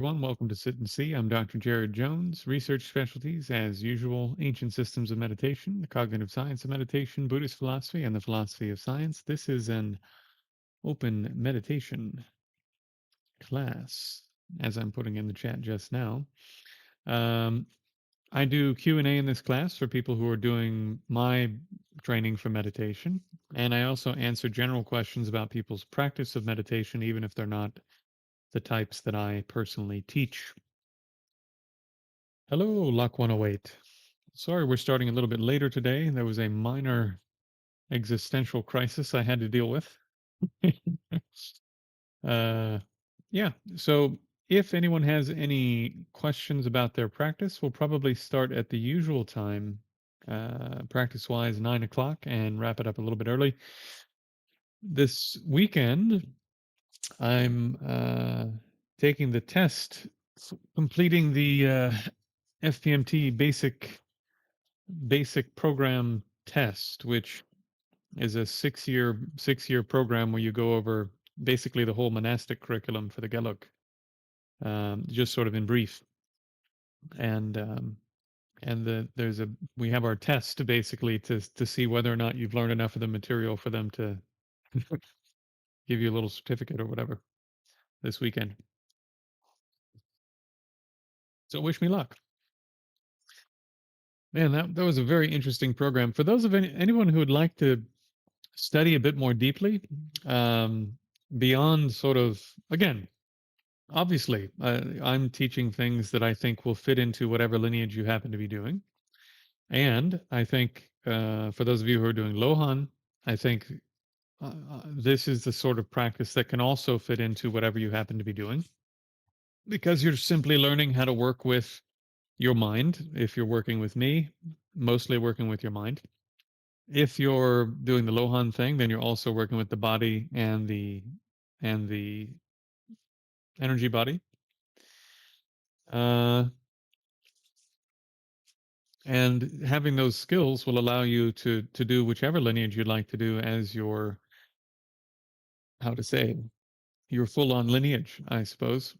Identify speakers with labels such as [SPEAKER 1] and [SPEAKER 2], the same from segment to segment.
[SPEAKER 1] Everyone, welcome to Sit and See. I'm Dr. Jared Jones. Research specialties, as usual, ancient systems of meditation, the cognitive science of meditation, Buddhist philosophy, and the philosophy of science. This is an open meditation class, as I'm putting in the chat just now. Um, I do Q&A in this class for people who are doing my training for meditation, and I also answer general questions about people's practice of meditation, even if they're not the types that I personally teach. Hello, Lock 108. Sorry, we're starting a little bit later today. There was a minor existential crisis I had to deal with. uh, yeah, so if anyone has any questions about their practice, we'll probably start at the usual time, practice wise, 9 o'clock, and wrap it up a little bit early. This weekend, I'm taking the test, completing the FPMT basic program test, which is a six year program where you go over basically the whole monastic curriculum for the Gelug, just sort of in brief. And there's a we have our test basically to see whether or not you've learned enough of the material for them to give you a little certificate or whatever this weekend. So wish me luck. Man, that was a very interesting program. For those of anyone who would like to study a bit more deeply, um, beyond sort of, again, obviously, I'm teaching things that I think will fit into whatever lineage you happen to be doing. And I think for those of you who are doing Lohan, I think this is the sort of practice that can also fit into whatever you happen to be doing, because you're simply learning how to work with your mind. If you're working with me, mostly working with your mind. If you're doing the Lohan thing, then you're also working with the body and the energy body. Uh, and having those skills will allow you to do whichever lineage you'd like to do as your, how to say, your full on lineage, I suppose.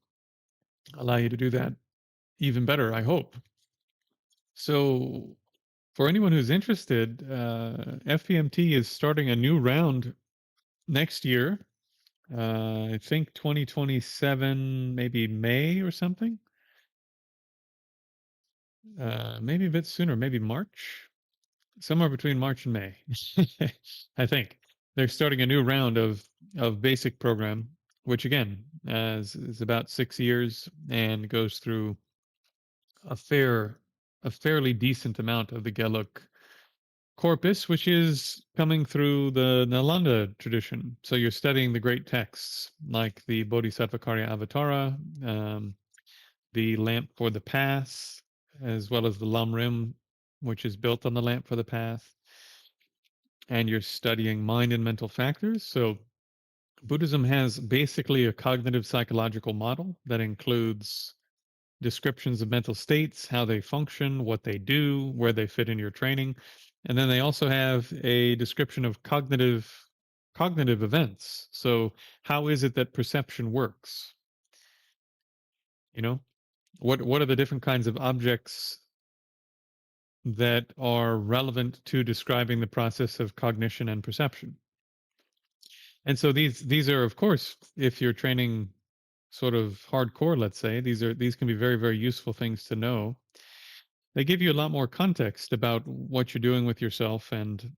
[SPEAKER 1] Allow you to do that even better, I hope. So for anyone who's interested, FPMT is starting a new round next year. I think 2027, maybe May or something. Maybe a bit sooner, maybe March, somewhere between March and May. I think they're starting a new round of basic program, which again is about 6 years and goes through a fairly decent amount of the Geluk corpus, which is coming through the Nalanda tradition. So you're studying the great texts like the Bodhisattva Avatara, the Lamp for the Path, as well as the Lamrim, which is built on the Lamp for the Path. And you're studying mind and mental factors. So Buddhism has basically a cognitive psychological model that includes descriptions of mental states, how they function, what they do, where they fit in your training. And then they also have a description of cognitive events. So how is it that perception works? You know, what are the different kinds of objects that are relevant to describing the process of cognition and perception? And so these are, of course, if you're training sort of hardcore, let's say, these can be very, very useful things to know. They give you a lot more context about what you're doing with yourself and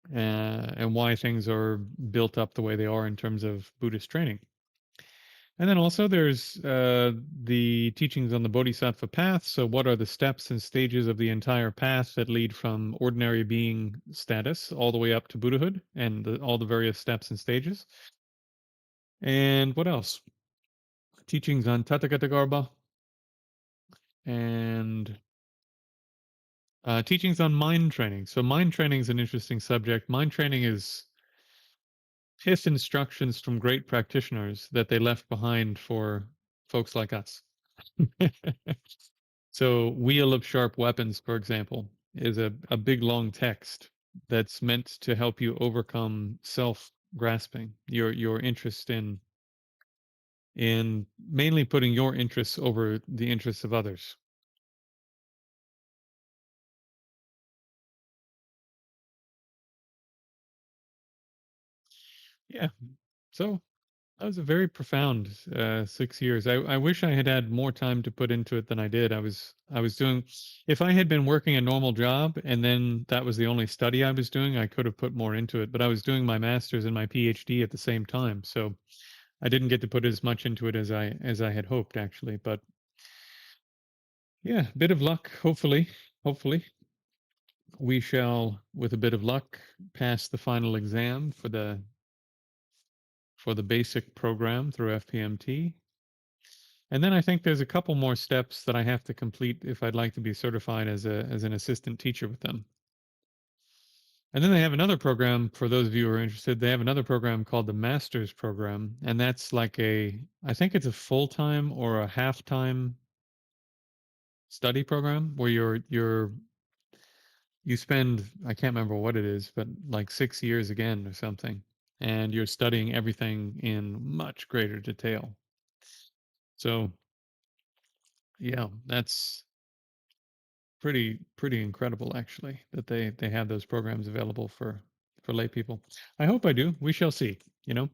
[SPEAKER 1] why things are built up the way they are in terms of Buddhist training. And then also there's the teachings on the Bodhisattva path. So what are the steps and stages of the entire path that lead from ordinary being status all the way up to Buddhahood, and all the various steps and stages. And what else? Teachings on Tathagata and teachings on mind training. So mind training is an interesting subject. Mind training is pith instructions from great practitioners that they left behind for folks like us. So Wheel of Sharp Weapons, for example, is a big long text that's meant to help you overcome self grasping, your interest in mainly putting your interests over the interests of others. Yeah. So that was a very profound 6 years. I wish I had more time to put into it than I did. I was doing, if I had been working a normal job and then that was the only study I was doing, I could have put more into it. But I was doing my master's and my PhD at the same time, so I didn't get to put as much into it as I had hoped actually. But yeah, bit of luck. Hopefully we shall, with a bit of luck, pass the final exam for the basic program through FPMT. And then I think there's a couple more steps that I have to complete if I'd like to be certified as an assistant teacher with them. And then they have another program for those of you who are interested. They have another program called the Master's program, and that's like I think it's a full-time or a half-time study program where you spend, I can't remember what it is, but like 6 years again or something, and you're studying everything in much greater detail. So yeah, that's pretty incredible actually that they have those programs available for lay people. I hope I do. We shall see. You know,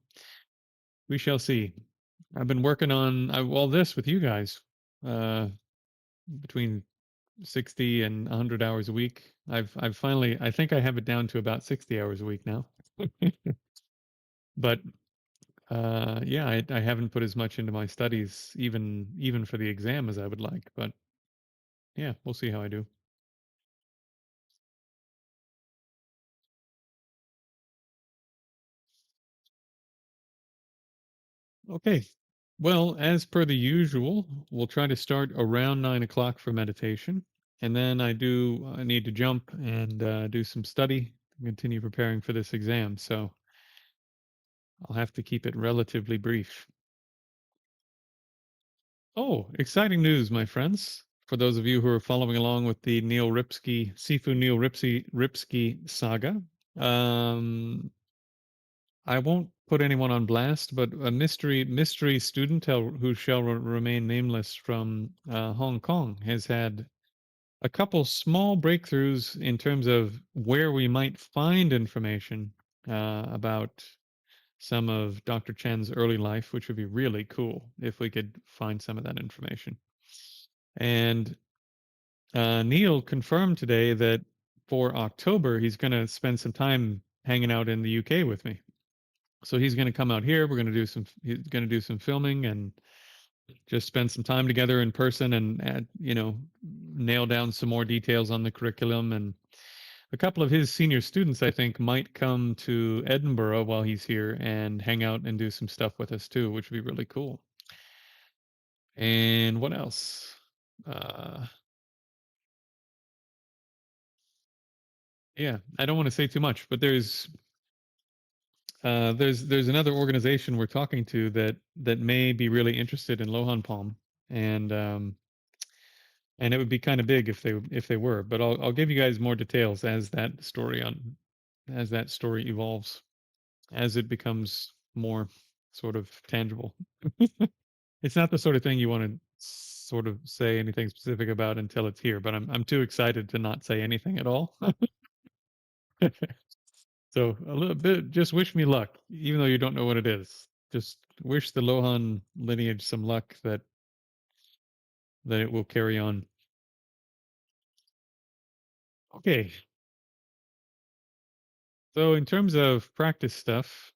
[SPEAKER 1] we shall see. I've been working on all this with you guys, uh, between 60 and 100 hours a week. I've finally, I think I have it down to about 60 hours a week now. But yeah, I haven't put as much into my studies even for the exam as I would like. But yeah, we'll see how I do. Okay. Well, as per the usual, we'll try to start around 9 o'clock for meditation. And then I need to jump and do some study, continue preparing for this exam. So I'll have to keep it relatively brief. Oh, exciting news, my friends. For those of you who are following along with the Neil Ripsky saga, um, I won't put anyone on blast, but a mystery student who shall remain nameless from Hong Kong has had a couple small breakthroughs in terms of where we might find information about some of Dr. Chen's early life, which would be really cool if we could find some of that information. And Neil confirmed today that for October he's going to spend some time hanging out in the UK with me. So he's going to come out here. He's going to do some filming and just spend some time together in person and nail down some more details on the curriculum. And a couple of his senior students, I think, might come to Edinburgh while he's here and hang out and do some stuff with us too, which would be really cool. And what else? Uh, yeah, I don't want to say too much, but there's another organization we're talking to that may be really interested in Lohan Palm, and it would be kind of big if they were. But I'll give you guys more details as that story evolves, as it becomes more sort of tangible. It's not the sort of thing you want to sort of say anything specific about until it's here, but I'm too excited to not say anything at all. So a little bit, just wish me luck, even though you don't know what it is. Just wish the Lohan lineage some luck that it will carry on. Okay. So in terms of practice stuff,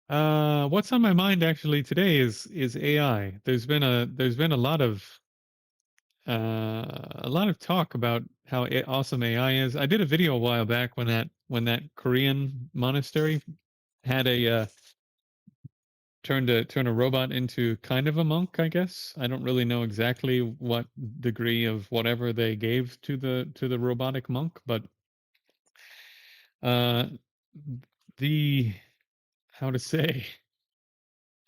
[SPEAKER 1] what's on my mind actually today is AI. There's been a lot of talk about how awesome AI is. I did a video a while back when that Korean monastery had a turn a robot into kind of a monk, I guess. I don't really know exactly what degree of whatever they gave to the robotic monk, but uh the how to say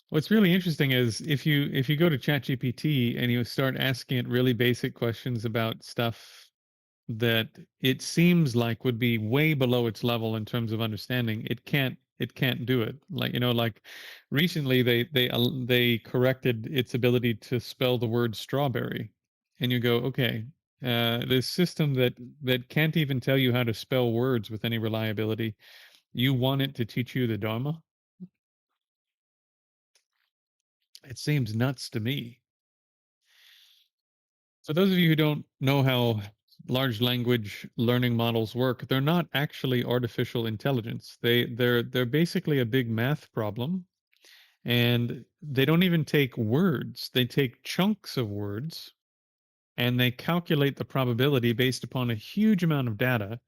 [SPEAKER 1] what's really interesting is if you go to ChatGPT and you start asking it really basic questions about stuff that it seems like would be way below its level in terms of understanding, it can't it can't do it. Like, like recently they corrected its ability to spell the word strawberry, and you go, okay, this system that can't even tell you how to spell words with any reliability, you want it to teach you the Dharma? It seems nuts to me. For those of you who don't know how large language learning models work, they're not actually artificial intelligence. They're basically a big math problem, and they don't even take words. They take chunks of words and they calculate the probability based upon a huge amount of data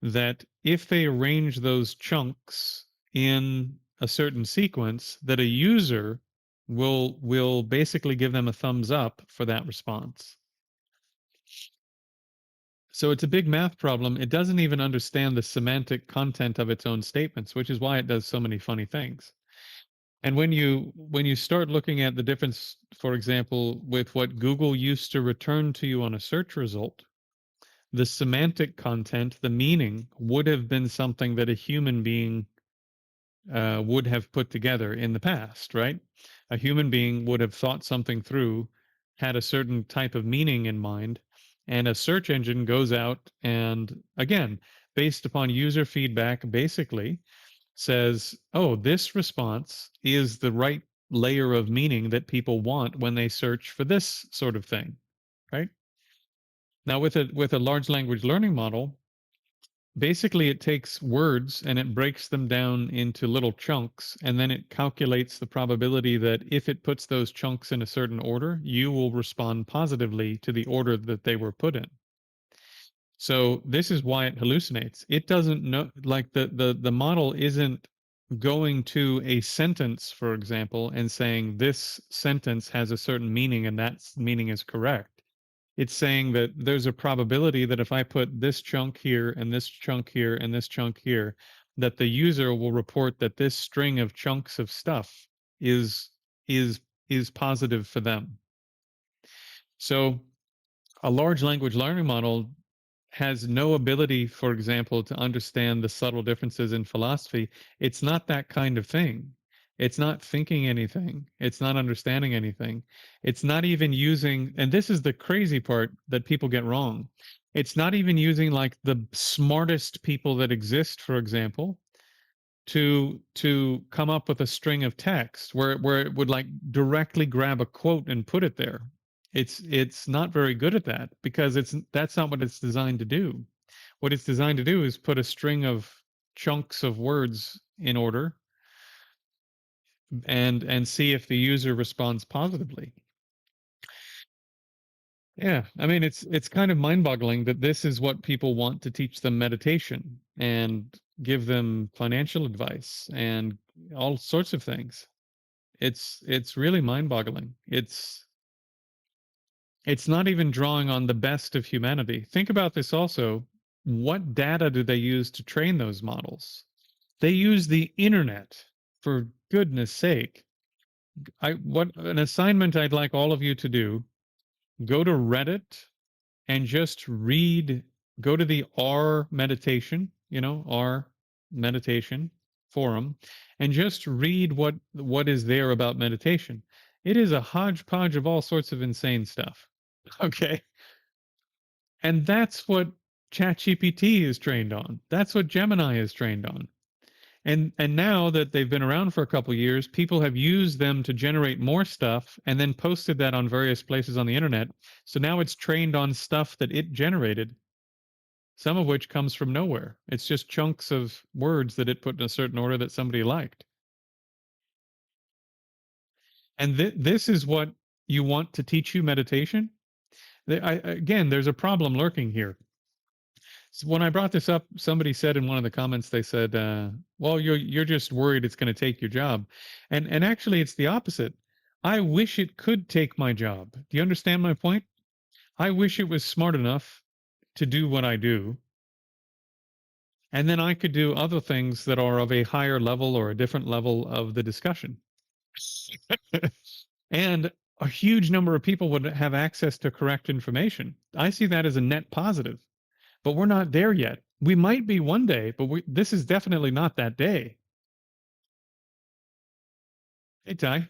[SPEAKER 1] that if they arrange those chunks in a certain sequence, that a user will basically give them a thumbs up for that response. So it's a big math problem. It doesn't even understand the semantic content of its own statements, which is why it does so many funny things. And when you start looking at the difference, for example, with what Google used to return to you on a search result, the semantic content, the meaning would have been something that a human being would have put together in the past, right? A human being would have thought something through, had a certain type of meaning in mind, and a search engine goes out and, again, based upon user feedback, basically says, oh, this response is the right layer of meaning that people want when they search for this sort of thing, right? Now, with a large language learning model, basically it takes words and it breaks them down into little chunks, and then it calculates the probability that if it puts those chunks in a certain order, you will respond positively to the order that they were put in. So this is why it hallucinates. It doesn't know, like the model isn't going to a sentence, for example, and saying this sentence has a certain meaning and that meaning is correct. It's saying that there's a probability that if I put this chunk here and this chunk here and this chunk here, that the user will report that this string of chunks of stuff is is is positive for them. So a large language learning model has no ability, for example, to understand the subtle differences in philosophy. It's not that kind of thing. It's not thinking anything. It's not understanding anything. It's not even using, and this is the crazy part that people get wrong. It's not even using like the smartest people that exist, for example, to come up with a string of text where it would like directly grab a quote and put it there. It's not very good at that because that's not what it's designed to do. What it's designed to do is put a string of chunks of words in order and see if the user responds positively. Yeah, I mean it's kind of mind-boggling that this is what people want to teach them meditation and give them financial advice and all sorts of things. It's really mind-boggling. It's not even drawing on the best of humanity. Think about this also. What data do they use to train those models? They use the internet, for goodness sake. What an assignment I'd like all of you to do, go to Reddit and just read, go to the R meditation, R meditation forum, and just read what is there about meditation. It is a hodgepodge of all sorts of insane stuff. Okay. And that's what ChatGPT is trained on. That's what Gemini is trained on. And now that they've been around for a couple of years, people have used them to generate more stuff and then posted that on various places on the internet. So now it's trained on stuff that it generated, some of which comes from nowhere. It's just chunks of words that it put in a certain order that somebody liked. And this is what you want to teach you meditation? Again, there's a problem lurking here. So when I brought this up, somebody said in one of the comments, they said, "Well, you're just worried it's going to take your job," and actually, it's the opposite. I wish it could take my job. Do you understand my point? I wish it was smart enough to do what I do, and then I could do other things that are of a higher level or a different level of the discussion, and a huge number of people would have access to correct information. I see that as a net positive. But we're not there yet. We might be one day, but this is definitely not that day. Hey, Ty.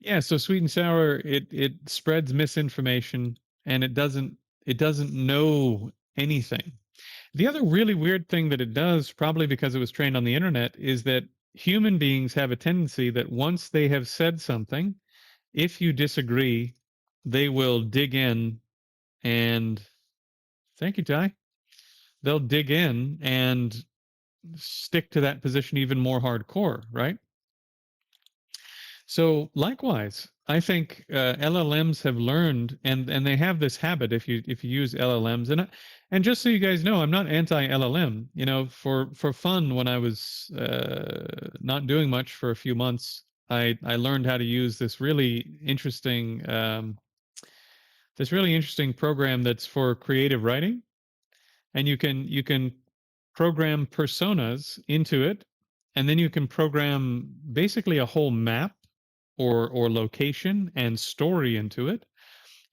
[SPEAKER 1] Yeah, so sweet and sour, it spreads misinformation and it doesn't know anything. The other really weird thing that it does, probably because it was trained on the internet, is that human beings have a tendency that once they have said something, if you disagree, they will dig in and thank you, Ty. They'll dig in and stick to that position even more hardcore, right? So likewise, I think LLMs have learned, and they have this habit. If you use LLMs, and just so you guys know, I'm not anti LLM. You know, for fun, when I was not doing much for a few months, I learned how to use this really interesting program that's for creative writing, and you can program personas into it, and then you can program basically a whole map or location and story into it,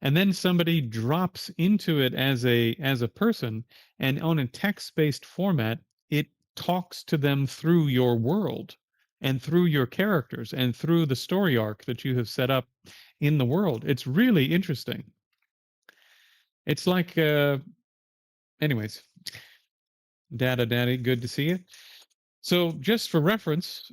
[SPEAKER 1] and then somebody drops into it as a person, and on a text-based format it talks to them through your world and through your characters and through the story arc that you have set up in the world. It's really interesting. It's like anyways, data daddy, good to see you. So just for reference,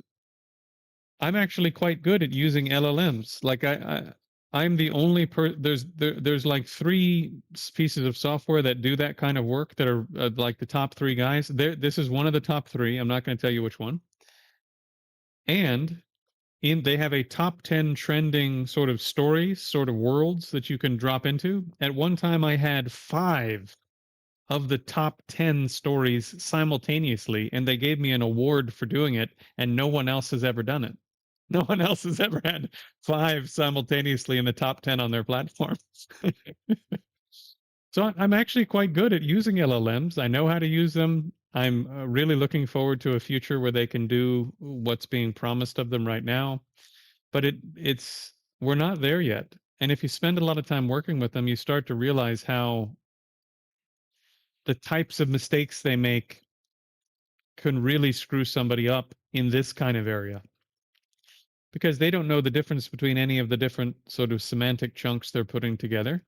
[SPEAKER 1] I'm actually quite good at using LLMs. Like I'm the only there's like three pieces of software that do that kind of work that are like the top three guys. This is one of the top three. I'm not going to tell you which one. And they have a top 10 trending sort of stories, sort of worlds that you can drop into. At one time, I had 5 of the top 10 stories simultaneously, and they gave me an award for doing it, and no one else has ever done it. No one else has ever had 5 simultaneously in the top 10 on their platform. So I'm actually quite good at using LLMs. I know how to use them. I'm really looking forward to a future where they can do what's being promised of them right now. But it's we're not there yet. And if you spend a lot of time working with them, you start to realize how the types of mistakes they make can really screw somebody up in this kind of area, because they don't know the difference between any of the different sort of semantic chunks they're putting together.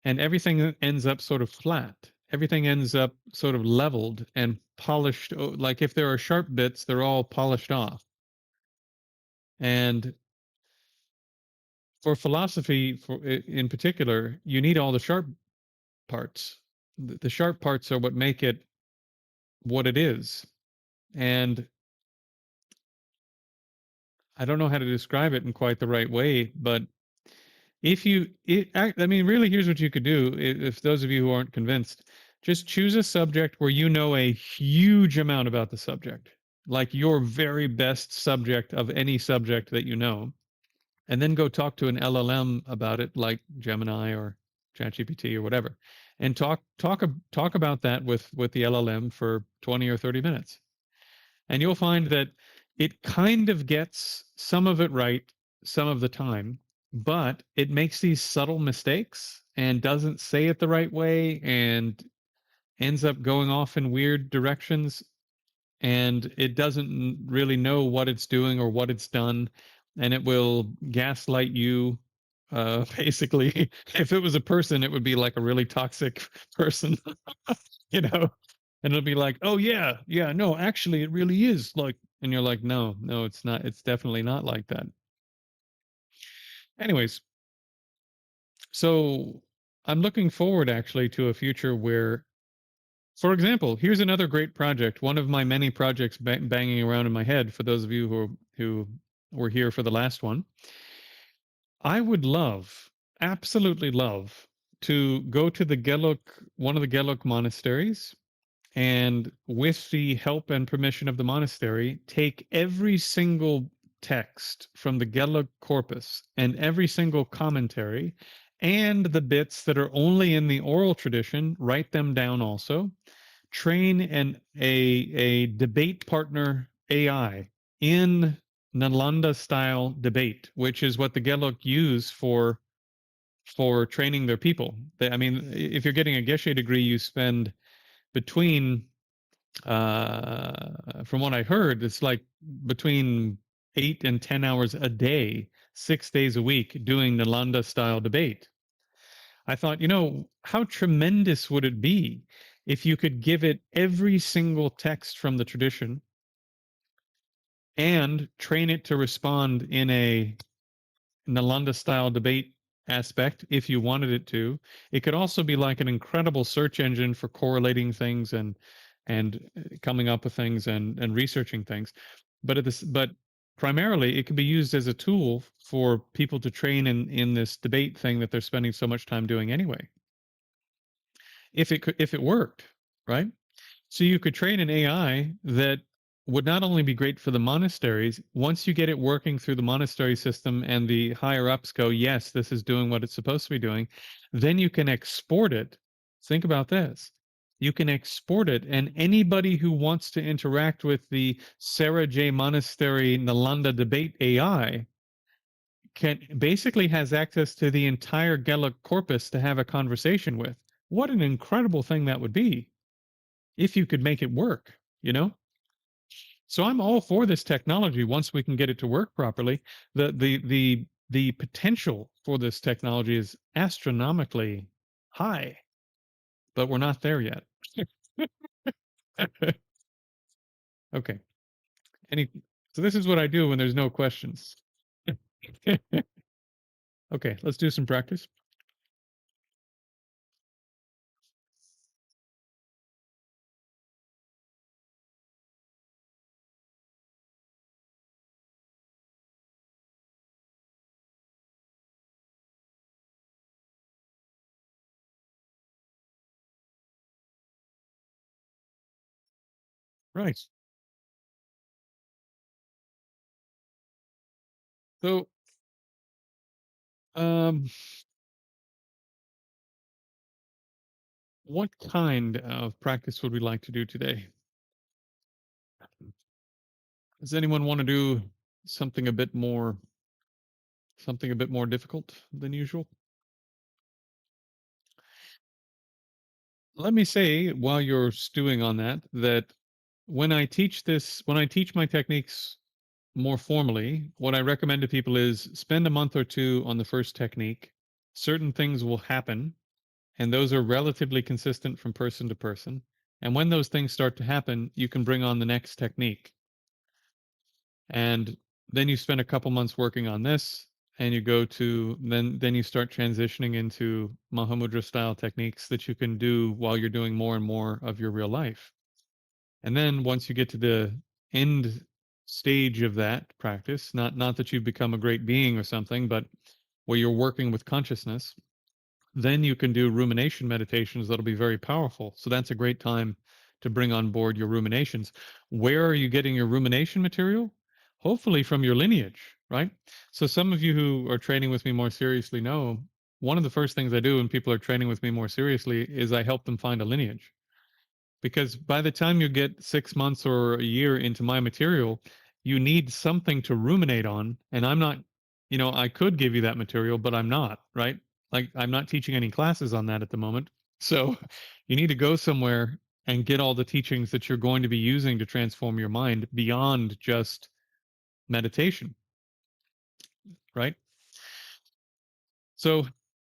[SPEAKER 1] And everything ends up sort of flat. Everything ends up sort of leveled and polished. Like if there are sharp bits, they're all polished off. And for philosophy, in particular, you need all the sharp parts. The sharp parts are what make it what it is. And I don't know how to describe it in quite the right way, but I mean, really, here's what you could do. If those of you who aren't convinced, just choose a subject where you know a huge amount about the subject, like your very best subject of any subject that you know, and then go talk to an LLM about it, like Gemini or ChatGPT or whatever, and talk about that with the LLM for 20 or 30 minutes. And you'll find that it kind of gets some of it right some of the time, but it makes these subtle mistakes and doesn't say it the right way and ends up going off in weird directions, and it doesn't really know what it's doing or what it's done, and it will gaslight you. Basically, if it was a person, it would be like a really toxic person, you know, and it'll be like, oh yeah, yeah, no, actually it really is like, and you're like, no, it's not, it's definitely not like that. Anyways, so I'm looking forward actually to a future where, for example, here's another great project, one of my many projects banging around in my head for those of you who were here for the last one. I would love, absolutely love, to go to the Geluk, one of the Geluk monasteries, and with the help and permission of the monastery, take every single text from the Gelug corpus and every single commentary and the bits that are only in the oral tradition, write them down also, train a debate partner AI in Nalanda style debate, which is what the Gelug use for training their people. I mean, if you're getting a Geshe degree, you spend between from what I heard, it's like between 8 and 10 hours a day, 6 days a week, doing Nalanda style debate. I thought, how tremendous would it be if you could give it every single text from the tradition and train it to respond in a Nalanda style debate aspect if you wanted it to. It could also be like an incredible search engine for correlating things and coming up with things and researching things. But primarily it can be used as a tool for people to train in this debate thing that they're spending so much time doing anyway. If it worked, right? So you could train an AI that would not only be great for the monasteries, once you get it working through the monastery system and the higher ups go, yes, this is doing what it's supposed to be doing, then you can export it. Think about this. You can export it, and anybody who wants to interact with the Sarah J. Monastery Nalanda debate AI can basically has access to the entire Gela corpus to have a conversation with. What an incredible thing that would be if you could make it work. So I'm all for this technology once we can get it to work properly. The potential for this technology is astronomically high, but we're not there yet. Okay. Any so this is what I do when there's no questions. Okay, let's do some practice. Right. So um what kind of practice would we like to do today? Does anyone want to do something a bit more something a bit more difficult than usual? Let me say while you're stewing on that when I teach my techniques more formally, what I recommend to people is spend a month or two on the first technique. Certain things will happen, and those are relatively consistent from person to person. And when those things start to happen, you can bring on the next technique. And then you spend a couple months working on this, and you go to then you start transitioning into Mahamudra style techniques that you can do while you're doing more and more of your real life. And then once you get to the end stage of that practice, not that you've become a great being or something, but where you're working with consciousness, then you can do rumination meditations that'll be very powerful. So that's a great time to bring on board your ruminations. Where are you getting your rumination material? Hopefully from your lineage, right? So some of you who are training with me more seriously know one of the first things I do when people are training with me more seriously is I help them find a lineage. Because by the time you get 6 months or a year into my material, you need something to ruminate on. And I'm not, I could give you that material, but I'm not, right? Like I'm not teaching any classes on that at the moment. So you need to go somewhere and get all the teachings that you're going to be using to transform your mind beyond just meditation, right? So,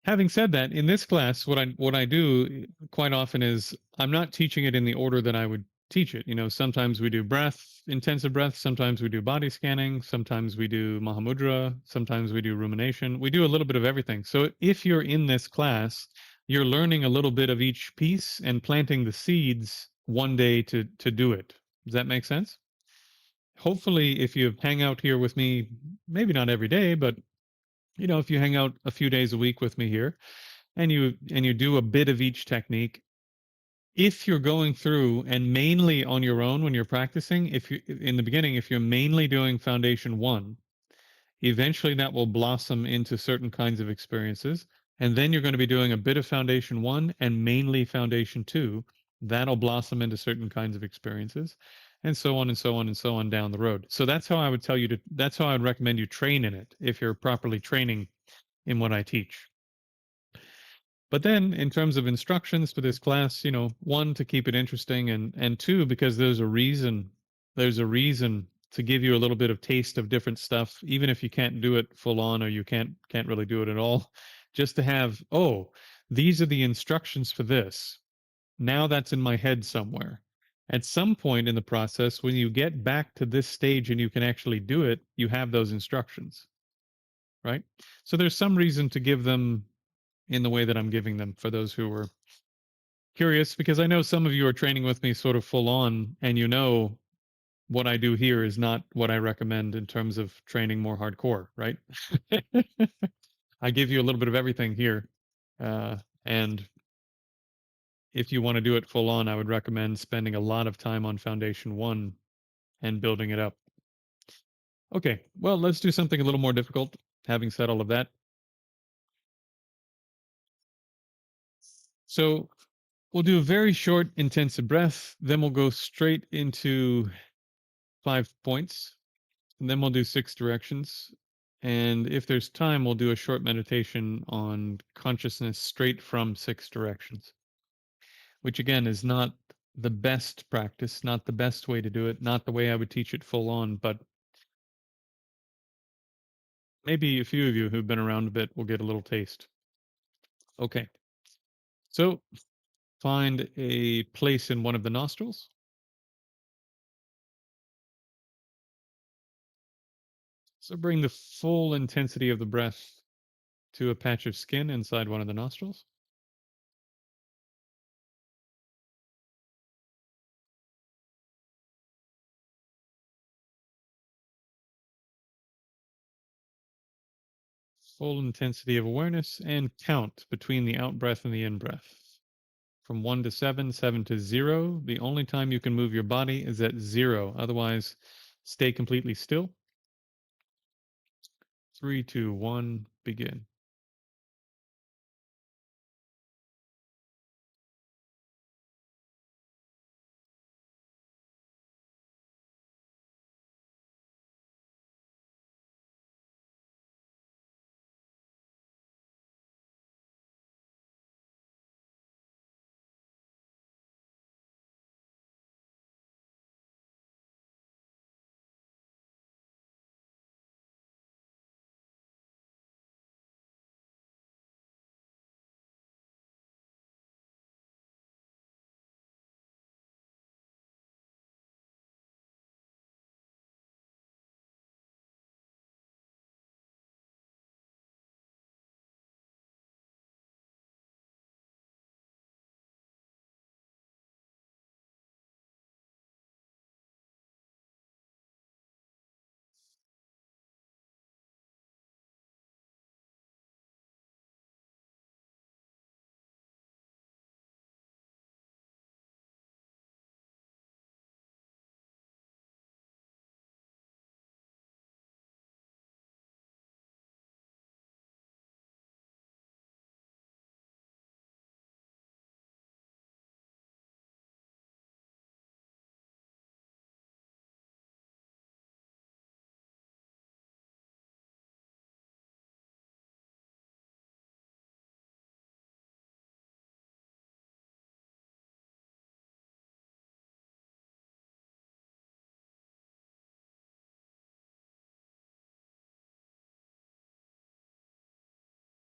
[SPEAKER 1] having said that, in this class, what I do quite often is I'm not teaching it in the order that I would teach it. Sometimes we do breath, intensive breath, sometimes we do body scanning, sometimes we do Mahamudra, sometimes we do rumination. We do a little bit of everything. So, if you're in this class, you're learning a little bit of each piece and planting the seeds one day to do it. Does that make sense? Hopefully, if you hang out here with me, maybe not every day, but if you hang out a few days a week with me here and you do a bit of each technique, if you're going through and mainly on your own when you're practicing, if you in the beginning, if you're mainly doing foundation 1, eventually that will blossom into certain kinds of experiences, and then you're going to be doing a bit of foundation 1 and mainly foundation 2. That'll blossom into certain kinds of experiences, and so on and so on and so on down the road. So that's how I would recommend you train in it if you're properly training in what I teach. But then in terms of instructions for this class, one, to keep it interesting, and two, because there's a reason to give you a little bit of taste of different stuff, even if you can't do it full on or you can't really do it at all, just to have, oh, these are the instructions for this. Now that's in my head somewhere. At some point in the process, when you get back to this stage and you can actually do it, you have those instructions, right? So there's some reason to give them in the way that I'm giving them for those who were curious, because I know some of you are training with me sort of full on, and what I do here is not what I recommend in terms of training more hardcore, right? I give you a little bit of everything here. And if you want to do it full on, I would recommend spending a lot of time on Foundation 1 and building it up. Okay, well, let's do something a little more difficult. Having said all of that, so we'll do a very short, intensive breath. Then we'll go straight into 5 points. And then we'll do 6 directions. And if there's time, we'll do a short meditation on consciousness straight from 6 directions, which again is not the best practice, not the best way to do it, not the way I would teach it full on, but maybe a few of you who've been around a bit will get a little taste. Okay. So find a place in one of the nostrils. So bring the full intensity of the breath to a patch of skin inside one of the nostrils. Full intensity of awareness, and count between the out breath and the in breath. From 1 to 7, 7 to 0. The only time you can move your body is at 0. Otherwise, stay completely still. 3, 2, 1, begin.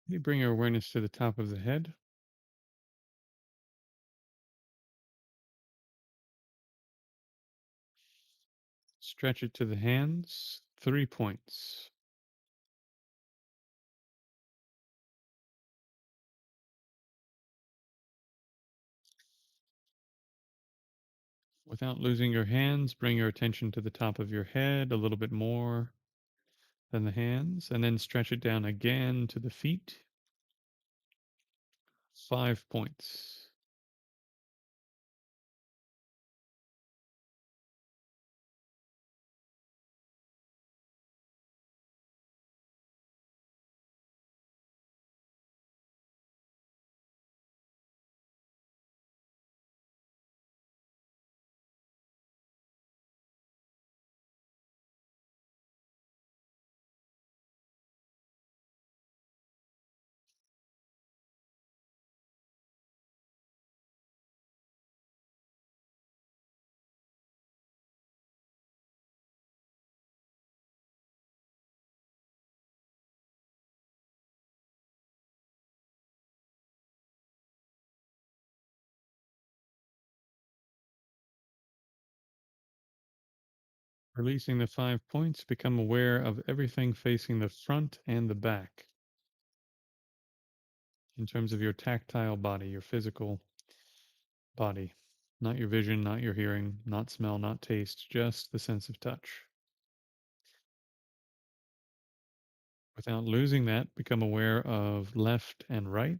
[SPEAKER 1] You bring your awareness to the top of the head. Stretch it to the hands. 3 points. Without losing your hands, bring your attention to the top of your head a little bit more than the hands, and then stretch it down again to the feet. 5 points. Releasing the 5 points, become aware of everything facing the front and the back in terms of your tactile body, your physical body. Not your vision, not your hearing, not smell, not taste, just the sense of touch. Without losing that, become aware of left and right.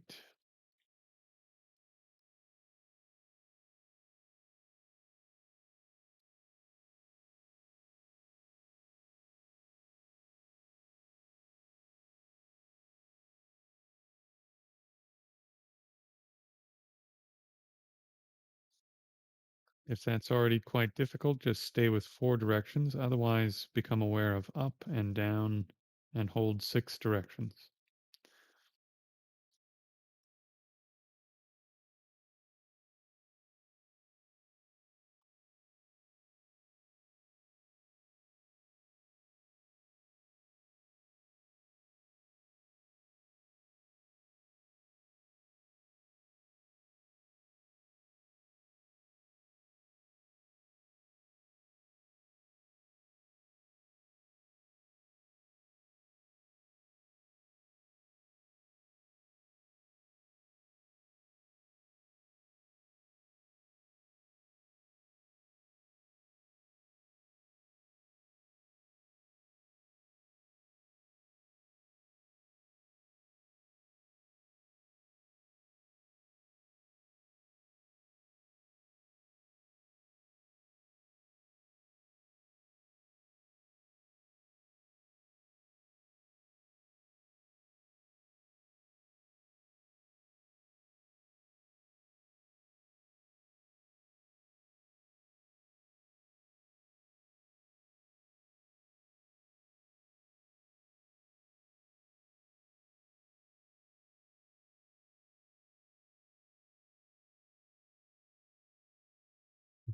[SPEAKER 1] If that's already quite difficult, just stay with 4 directions. Otherwise, become aware of up and down and hold 6 directions.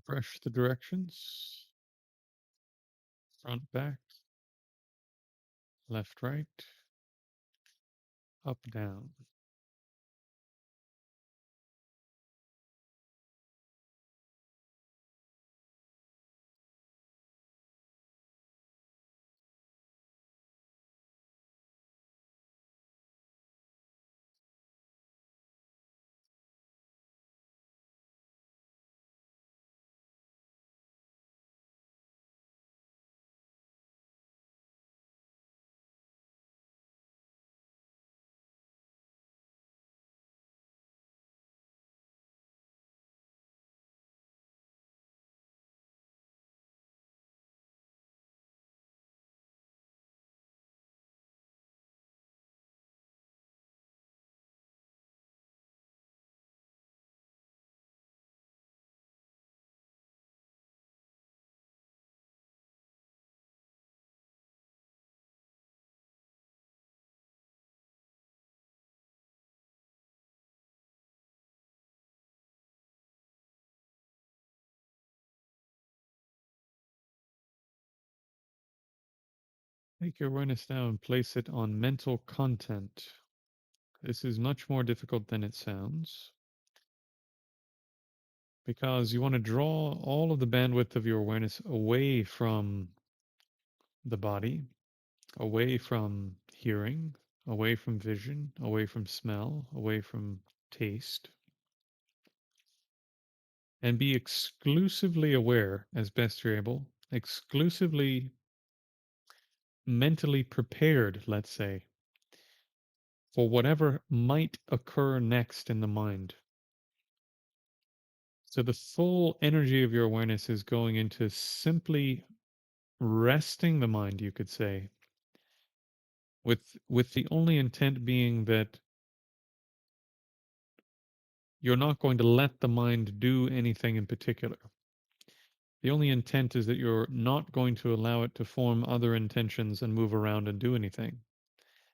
[SPEAKER 1] Refresh the directions. Front, back, left, right, up, down. Take your awareness now and place it on mental content. This is much more difficult than it sounds because you want to draw all of the bandwidth of your awareness away from the body, away from hearing, away from vision, away from smell, away from taste, and be exclusively aware as best you're able, exclusively mentally prepared, let's say, for whatever might occur next in the mind. So the full energy of your awareness is going into simply resting the mind, you could say, with the only intent being that you're not going to let the mind do anything in particular. The only intent is that you're not going to allow it to form other intentions and move around and do anything.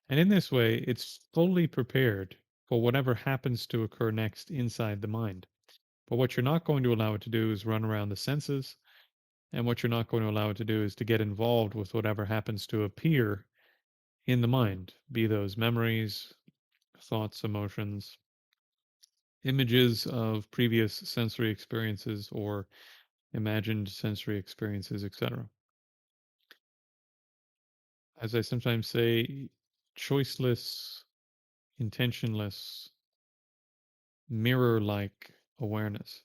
[SPEAKER 1] And in this way, it's fully prepared for whatever happens to occur next inside the mind. But what you're not going to allow it to do is run around the senses. And what you're not going to allow it to do is to get involved with whatever happens to appear in the mind, be those memories, thoughts, emotions, images of previous sensory experiences or imagined sensory experiences, etc. as I sometimes say, choiceless, intentionless, mirror like awareness.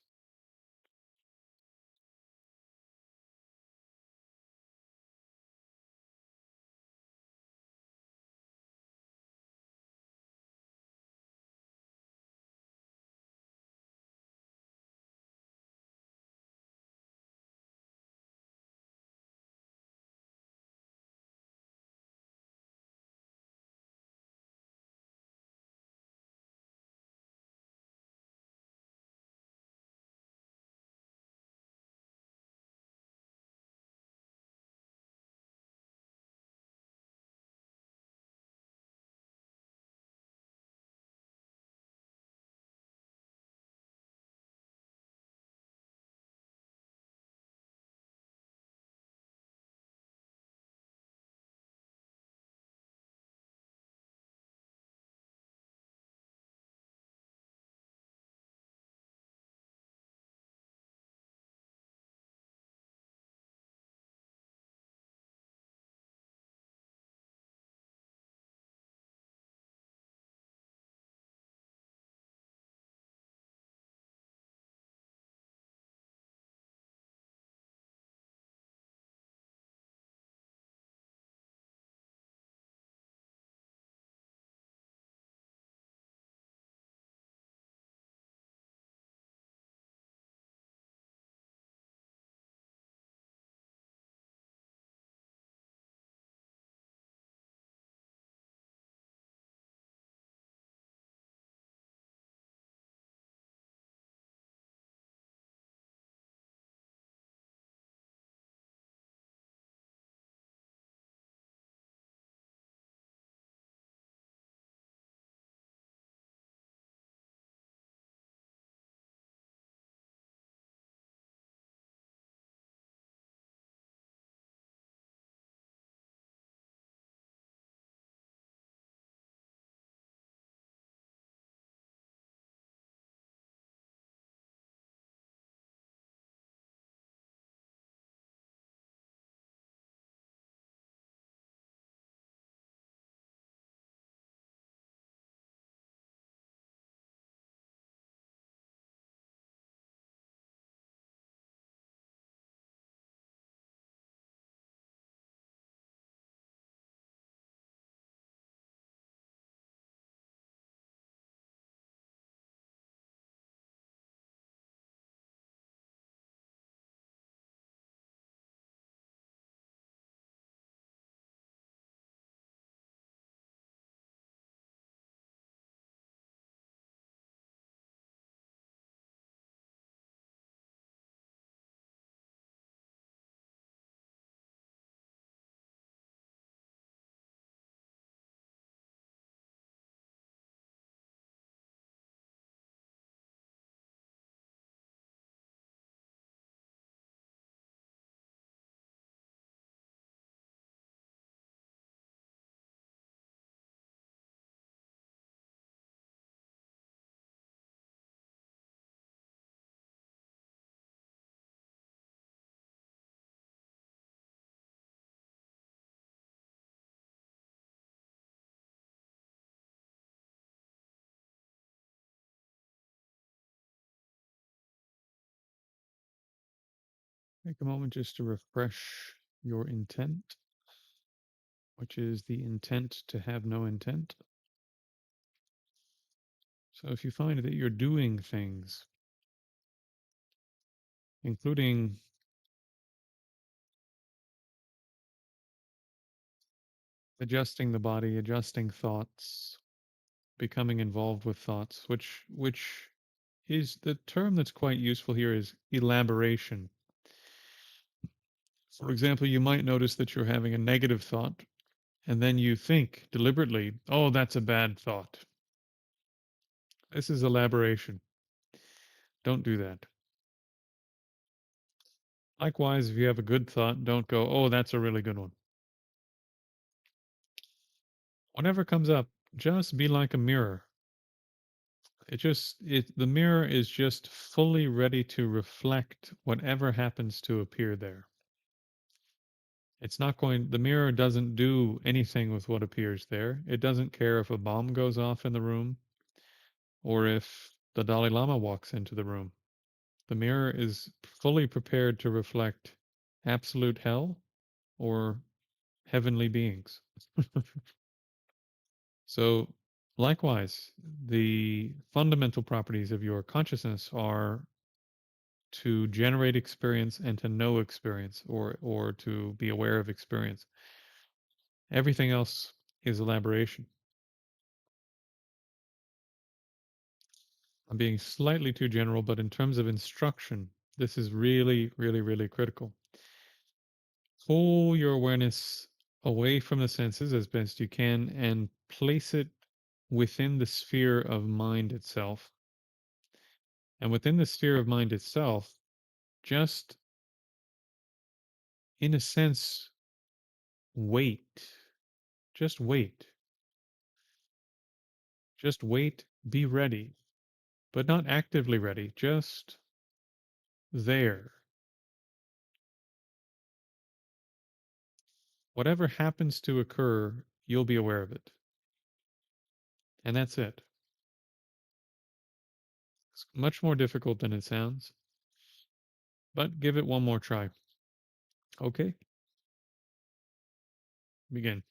[SPEAKER 1] Take a moment just to refresh your intent, which is the intent to have no intent. So if you find that you're doing things, including adjusting the body, adjusting thoughts, becoming involved with thoughts, which is the term that's quite useful here is elaboration. For example, you might notice that you're having a negative thought, and then you think deliberately, oh, that's a bad thought. This is elaboration. Don't do that. Likewise, if you have a good thought, don't go, oh, that's a really good one. Whatever comes up, just be like a mirror. The mirror is just fully ready to reflect whatever happens to appear there. It's not going, the mirror doesn't do anything with what appears there. It doesn't care if a bomb goes off in the room or if the Dalai Lama walks into the room. The mirror is fully prepared to reflect absolute hell or heavenly beings. So, likewise, the fundamental properties of your consciousness are to generate experience and to know experience, or to be aware of experience. Everything else is elaboration. I'm being slightly too general, but in terms of instruction, this is really, really, really critical. Pull your awareness away from the senses as best you can and place it within the sphere of mind itself. And within the sphere of mind itself, just in a sense, wait. Just wait. Just wait. Be ready, but not actively ready, just there. Whatever happens to occur, you'll be aware of it. And that's it. It's much more difficult than it sounds, but give it one more try. Okay, begin.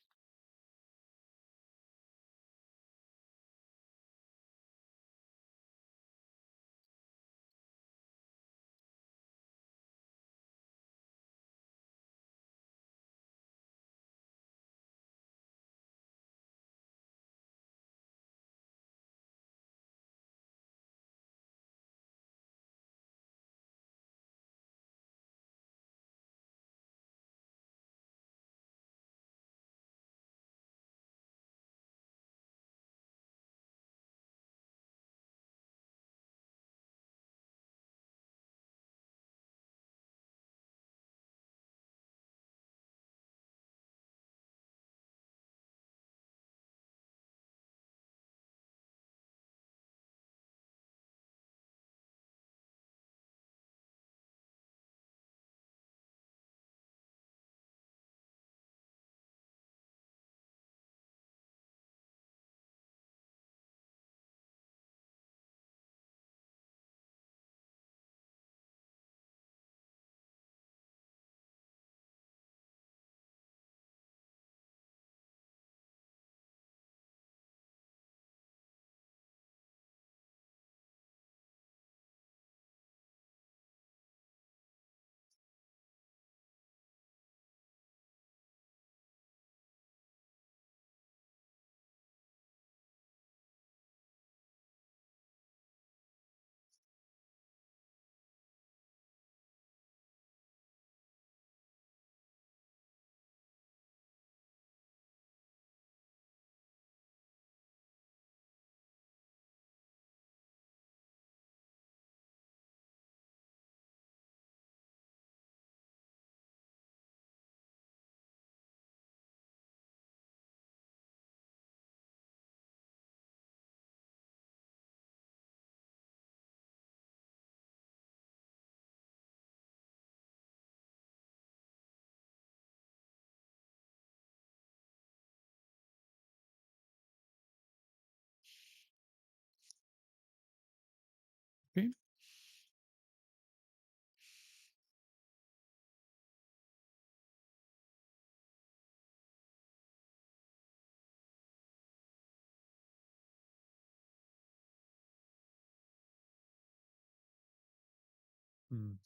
[SPEAKER 1] Okay. Hmm.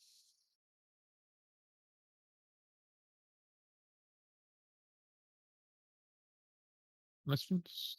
[SPEAKER 1] Questions?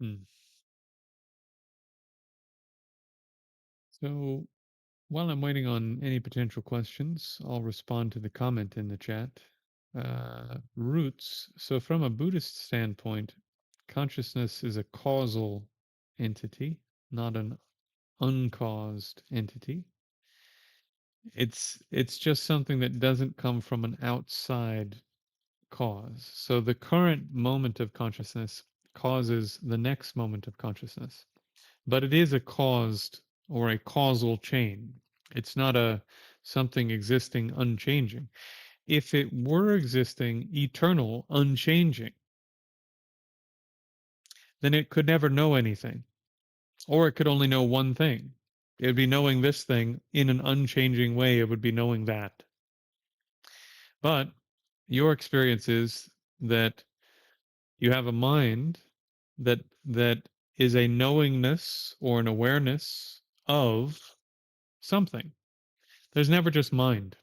[SPEAKER 1] Hmm. So while I'm waiting on any potential questions, I'll respond to the comment in the chat. Roots. So, from a Buddhist standpoint, consciousness is a causal entity, not an uncaused entity. It's just something that doesn't come from an outside cause. So the current moment of consciousness causes the next moment of consciousness. But it is a caused or a causal chain. It's not a something existing unchanging. If it were existing eternal, unchanging, then it could never know anything. Or it could only know one thing. It would be knowing this thing in an unchanging way. It would be knowing that. But your experience is that you have a mind that is a knowingness or an awareness of something. There's never just mind.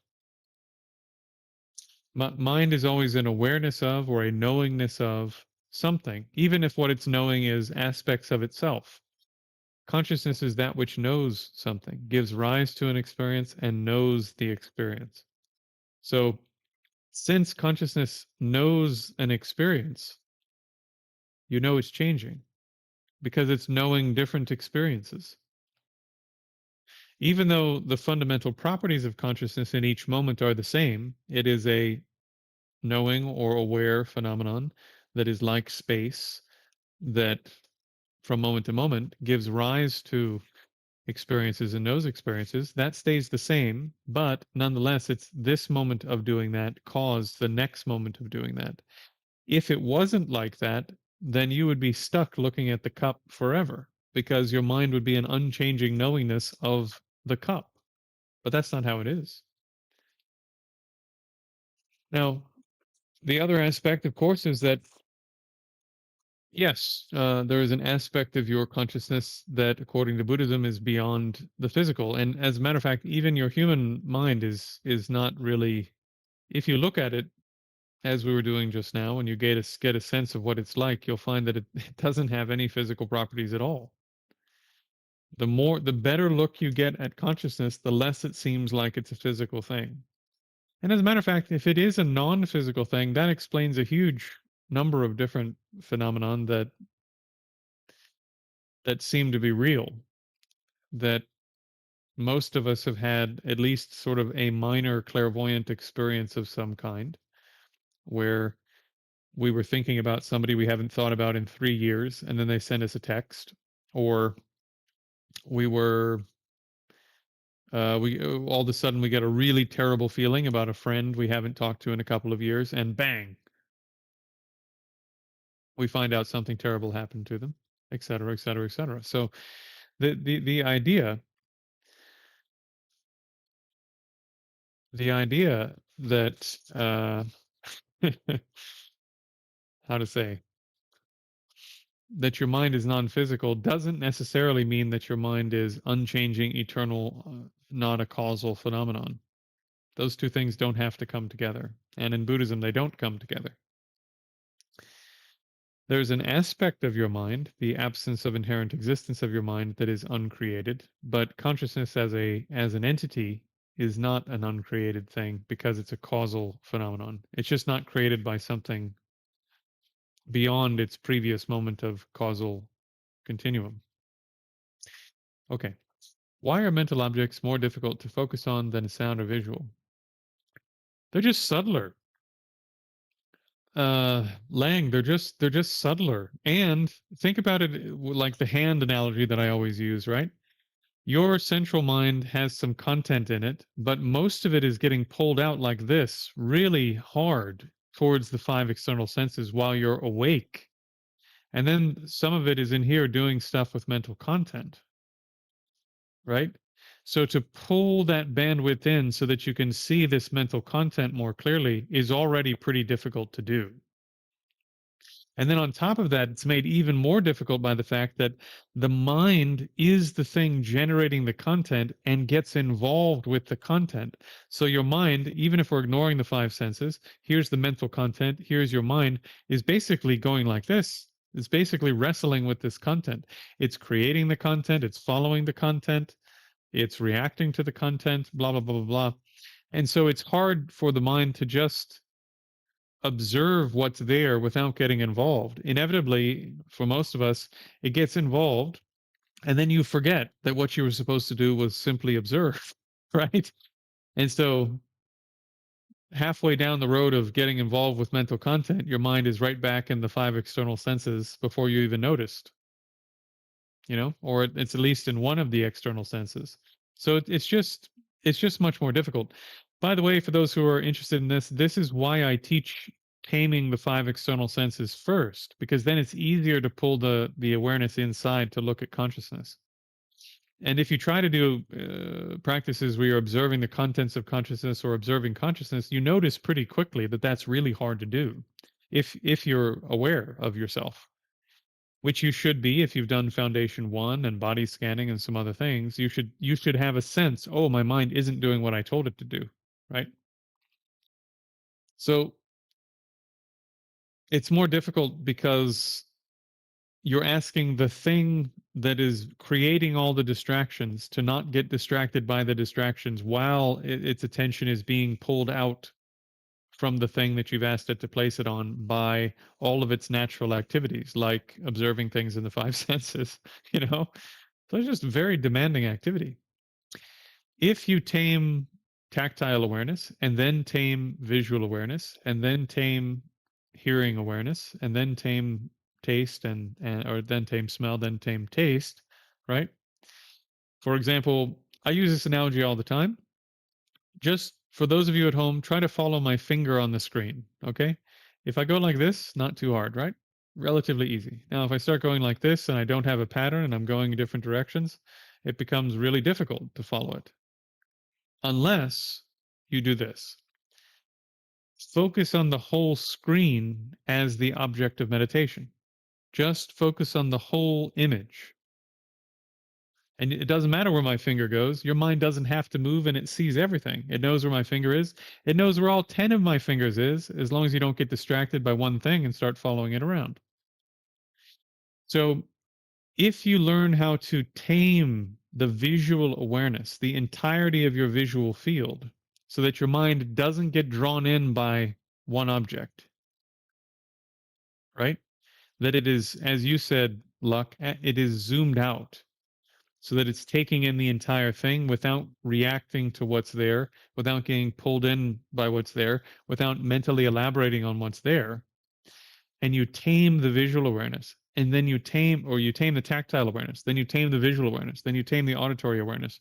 [SPEAKER 1] Mind is always an awareness of or a knowingness of something, even if what it's knowing is aspects of itself. Consciousness is that which knows something, gives rise to an experience, and knows the experience. So, since consciousness knows an experience, you know it's changing because it's knowing different experiences. Even though the fundamental properties of consciousness in each moment are the same, it is a knowing or aware phenomenon that is like space that from moment to moment gives rise to experiences and those experiences. That stays the same, but nonetheless, it's this moment of doing that caused the next moment of doing that. If it wasn't like that, then you would be stuck looking at the cup forever because your mind would be an unchanging knowingness of the cup. But that's not how it is. Now, the other aspect, of course, is that yes, there is an aspect of your consciousness that, according to Buddhism, is beyond the physical. And as a matter of fact, even your human mind is not really. If you look at it as we were doing just now, and you get a sense of what it's like, you'll find that it doesn't have any physical properties at all. The better look you get at consciousness, the less it seems like it's a physical thing. And as a matter of fact, if it is a non-physical thing, that explains a huge number of different phenomenon that seem to be real, that most of us have had at least sort of a minor clairvoyant experience of some kind, where we were thinking about somebody we haven't thought about in 3 years, and then they send us a text, or we were we all of a sudden we get a really terrible feeling about a friend we haven't talked to in a couple of years, and bang, we find out something terrible happened to them, et cetera, et cetera, et cetera. So the idea that how to say that your mind is non-physical doesn't necessarily mean that your mind is unchanging, eternal, not a causal phenomenon. Those two things don't have to come together, and in Buddhism they don't come together. There's an aspect of your mind, the absence of inherent existence of your mind, that is uncreated, but consciousness as an entity is not an uncreated thing because it's a causal phenomenon. It's just not created by something beyond its previous moment of causal continuum. Okay. Why are mental objects more difficult to focus on than sound or visual? They're just subtler. Lang, they're just subtler. And think about it like the hand analogy that I always use, right? Your central mind has some content in it, but most of it is getting pulled out like this, really hard towards the five external senses while you're awake. And then some of it is in here doing stuff with mental content, right? So to pull that bandwidth in so that you can see this mental content more clearly is already pretty difficult to do. And then on top of that, it's made even more difficult by the fact that the mind is the thing generating the content and gets involved with the content. So your mind, even if we're ignoring the five senses, here's the mental content, here's your mind, is basically going like this. It's basically wrestling with this content. It's creating the content, it's following the content, It's reacting to the content, blah, blah, blah, blah, blah. And so it's hard for the mind to just observe what's there without getting involved. Inevitably, for most of us, it gets involved, and then you forget that what you were supposed to do was simply observe, right? And so halfway down the road of getting involved with mental content, your mind is right back in the 5 external senses before you even noticed, or it's at least in one of the external senses. So it's just much more difficult. By the way, for those who are interested in this is why I teach taming the 5 external senses first, because then it's easier to pull the awareness inside to look at consciousness. And if you try to do practices where you're observing the contents of consciousness or observing consciousness, you notice pretty quickly that that's really hard to do if you're aware of yourself, which you should be. If you've done foundation 1 and body scanning and some other things, you should have a sense, oh, my mind isn't doing what I told it to do, right? So it's more difficult because you're asking the thing that is creating all the distractions to not get distracted by the distractions while its attention is being pulled out from the thing that you've asked it to place it on by all of its natural activities, like observing things in the 5 senses, you know? So it's just very demanding activity. If you tame tactile awareness and then tame visual awareness and then tame hearing awareness and then tame taste and or then tame smell, then tame taste, right? For example, I use this analogy all the time. Just for those of you at home, try to follow my finger on the screen, okay? If I go like this, not too hard, right? Relatively easy. Now, if I start going like this and I don't have a pattern and I'm going in different directions, it becomes really difficult to follow it. Unless you do this. Focus on the whole screen as the object of meditation. Just focus on the whole image. And it doesn't matter where my finger goes. Your mind doesn't have to move and it sees everything. It knows where my finger is. It knows where all 10 of my fingers is, as long as you don't get distracted by one thing and start following it around. So if you learn how to tame the visual awareness, the entirety of your visual field, so that your mind doesn't get drawn in by one object, right? That it is, as you said, Luck, it is zoomed out so that it's taking in the entire thing without reacting to what's there, without getting pulled in by what's there, without mentally elaborating on what's there. And you tame the visual awareness, and then you tame the tactile awareness, then you tame the visual awareness, then you tame the auditory awareness,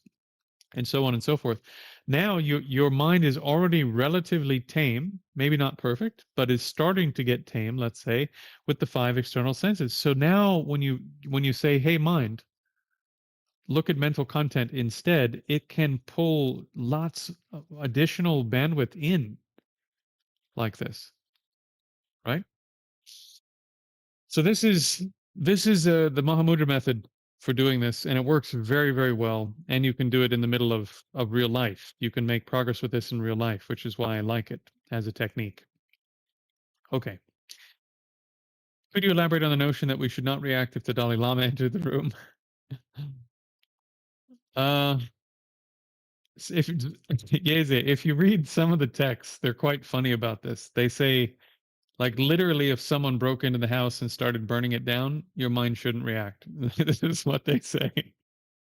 [SPEAKER 1] and so on and so forth. Now your mind is already relatively tame, maybe not perfect, but is starting to get tame, let's say, with the 5 external senses. So now when you say, hey mind, look at mental content instead, it can pull lots of additional bandwidth in like this, right? So this is the Mahamudra method for doing this, and it works very, very well. And you can do it in the middle of real life. You can make progress with this in real life, which is why I like it as a technique. Okay. Could you elaborate on the notion that we should not react if the Dalai Lama entered the room? uh, if Yeze, if you read some of the texts, they're quite funny about this. They say, like, literally, if someone broke into the house and started burning it down, your mind shouldn't react. This is what they say.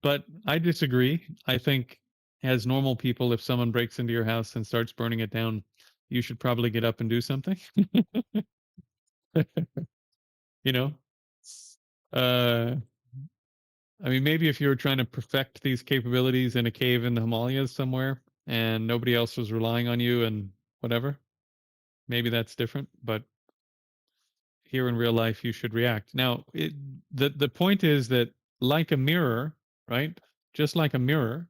[SPEAKER 1] But I disagree. I think, as normal people, if someone breaks into your house and starts burning it down, you should probably get up and do something. you know? Uh, I mean, maybe if you were trying to perfect these capabilities in a cave in the Himalayas somewhere and nobody else was relying on you and whatever, maybe that's different. But here in real life, you should react. Now, the point is that, like a mirror, right? Just like a mirror,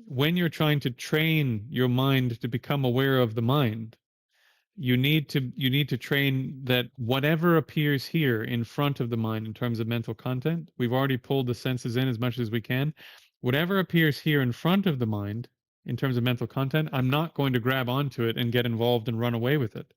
[SPEAKER 1] when you're trying to train your mind to become aware of the mind, you need to train that whatever appears here in front of the mind in terms of mental content, we've already pulled the senses in as much as we can. Whatever appears here in front of the mind in terms of mental content, I'm not going to grab onto it and get involved and run away with it.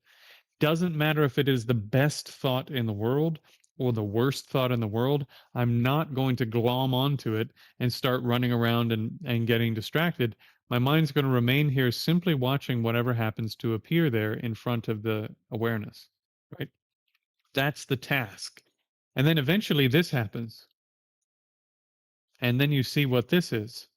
[SPEAKER 1] Doesn't matter if it is the best thought in the world or the worst thought in the world, I'm not going to glom onto it and start running around and getting distracted. My mind's going to remain here simply watching whatever happens to appear there in front of the awareness, right? That's the task. And then eventually this happens. And then you see what this is.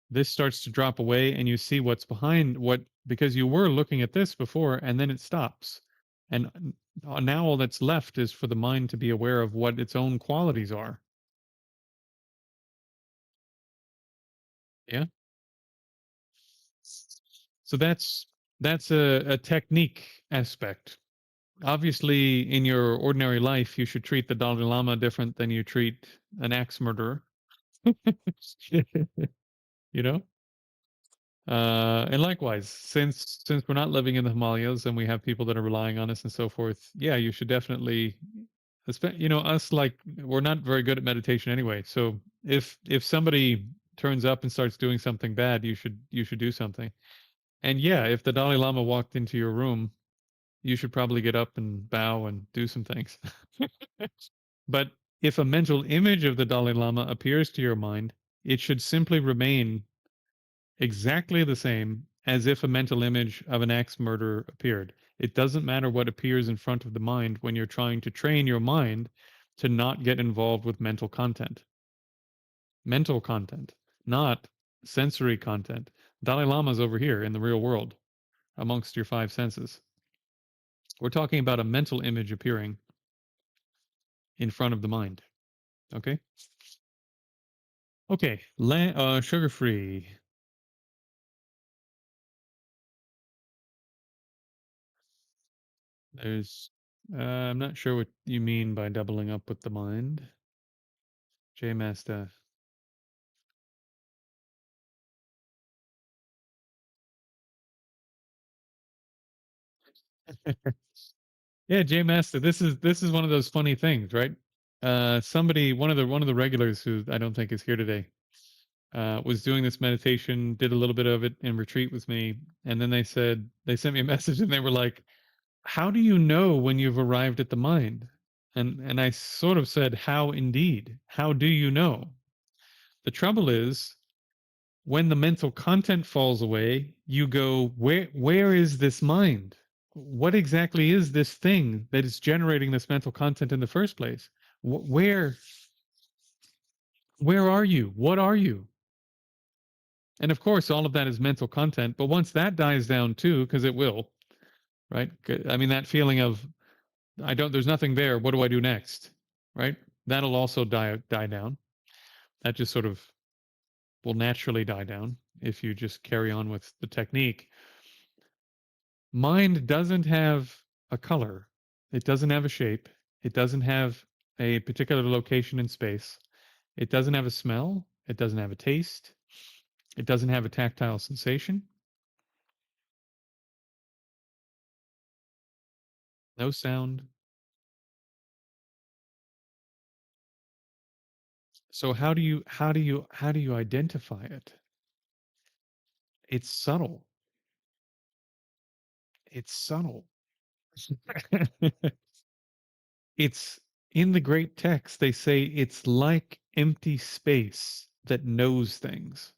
[SPEAKER 1] This starts to drop away and you see what's behind what, because you were looking at this before and then it stops. And now all that's left is for the mind to be aware of what its own qualities are. Yeah. So that's a technique aspect. Obviously, in your ordinary life, you should treat the Dalai Lama different than you treat an axe murderer. You know? And likewise, since we're not living in the Himalayas and we have people that are relying on us and so forth, yeah, you should definitely, you know, us, like, we're not very good at meditation anyway. So if somebody turns up and starts doing something bad, you should do something. And yeah, if the Dalai Lama walked into your room, you should probably get up and bow and do some things. But if a mental image of the Dalai Lama appears to your mind, it should simply remain exactly the same as if a mental image of an axe murderer appeared. It doesn't matter what appears in front of the mind when you're trying to train your mind to not get involved with mental content. Mental content, not sensory content. Dalai Lama's over here in the real world amongst your five senses. We're talking about a mental image appearing in front of the mind. Okay? Okay. Sugar free. There's, I'm not sure what you mean by doubling up with the mind. J Master. Yeah, J Master. This is one of those funny things, right? Somebody, one of the regulars who I don't think is here today, was doing this meditation, did a little bit of it in retreat with me, and then they sent me a message and they were like, "How do you know when you've arrived at the mind?" And I sort of said, "How indeed? How do you know?" The trouble is, when the mental content falls away, you go, where is this mind? What exactly is this thing that is generating this mental content in the first place? Where are you? What are you? And of course, all of that is mental content. But once that dies down too, because it will, right? I mean, that feeling of there's nothing there. What do I do next? Right? That'll also die down. That just sort of will naturally die down if you just carry on with the technique. Mind doesn't have a color. It doesn't have a shape. It doesn't have a particular location in space. It doesn't have a smell. It doesn't have a taste. It doesn't have a tactile sensation. No sound. So how do you identify it? It's subtle. It's subtle. It's in the great text, they say it's like empty space that knows things.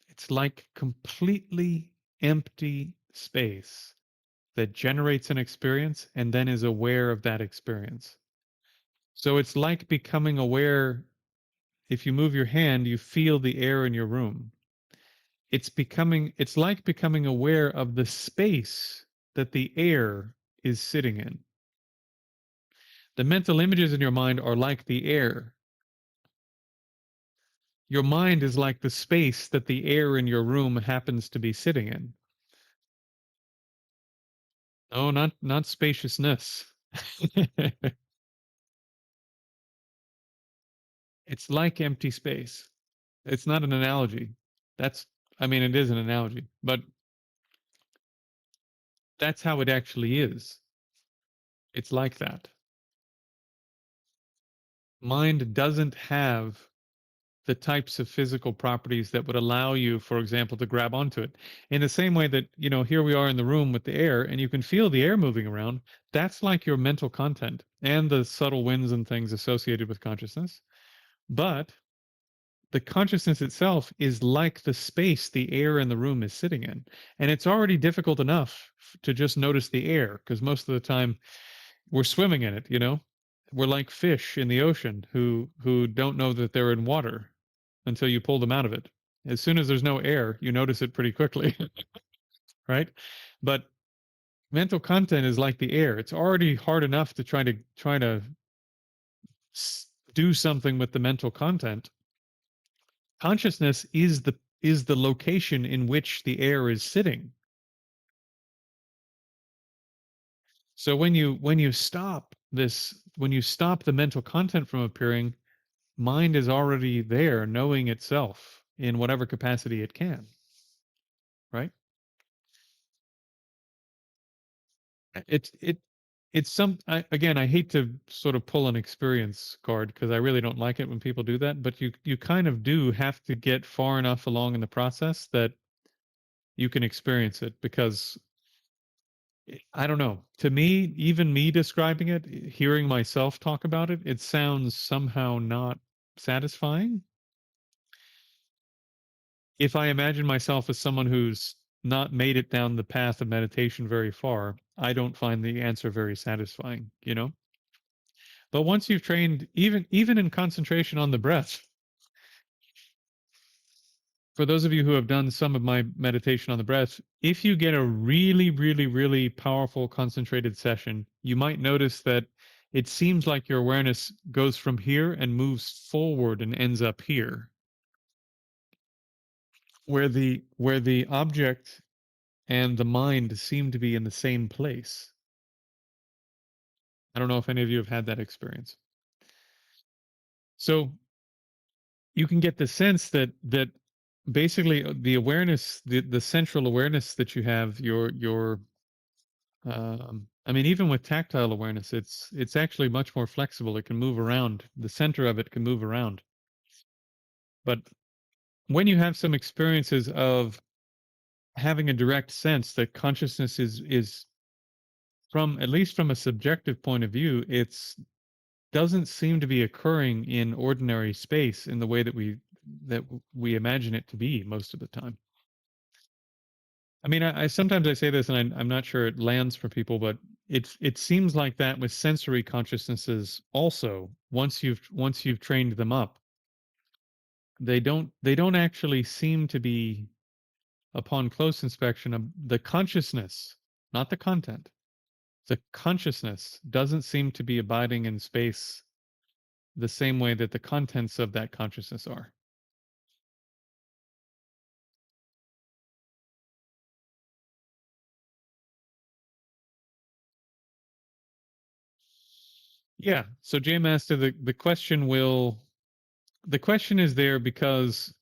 [SPEAKER 1] It's like completely empty space that generates an experience and then is aware of that experience. So it's like becoming aware. If you move your hand, you feel the air in your room. It's like becoming aware of the space that the air is sitting in. The mental images in your mind are like the air. Your mind is like the space that the air in your room happens to be sitting in. Oh, not spaciousness. It's like empty space. It's not an analogy. That's, I mean, it is an analogy, but that's how it actually is. It's like that. Mind doesn't have the types of physical properties that would allow you, for example, to grab onto it. In the same way that, here we are in the room with the air and you can feel the air moving around, that's like your mental content and the subtle winds and things associated with consciousness. But the consciousness itself is like the space the air in the room is sitting in. And it's already difficult enough to just notice the air because most of the time we're swimming in it. We're like fish in the ocean who don't know that they're in water until you pull them out of it. As soon as there's no air, you notice it pretty quickly, right? But mental content is like the air. It's already hard enough to try to do something with the mental content. Consciousness is the location in which the air is sitting. So when you stop the mental content from appearing, mind is already there knowing itself in whatever capacity it can, right? It's again, I hate to sort of pull an experience card because I really don't like it when people do that, but you kind of do have to get far enough along in the process that you can experience it because I don't know. To me, even me describing it, hearing myself talk about it, it sounds somehow not satisfying. If I imagine myself as someone who's not made it down the path of meditation very far, I don't find the answer very satisfying. But once you've trained, even in concentration on the breath, for those of you who have done some of my meditation on the breath, if you get a really, really, really powerful concentrated session, you might notice that it seems like your awareness goes from here and moves forward and ends up here, where the object and the mind seem to be in the same place. I don't know if any of you have had that experience. So you can get the sense that basically the awareness, the central awareness that you have, your I mean, even with tactile awareness, it's actually much more flexible. It can move around. The center of it can move around. But when you have some experiences of having a direct sense that consciousness is from at least from a subjective point of view, it's doesn't seem to be occurring in ordinary space in the way that we imagine it to be most of the time. I mean, I sometimes I say this, and I'm not sure it lands for people, but it seems like that with sensory consciousnesses also. Once you've trained them up, they don't actually seem to be, upon close inspection, of the consciousness, not the content. The consciousness doesn't seem to be abiding in space the same way that the contents of that consciousness are. Yeah. So J Master, the question is there because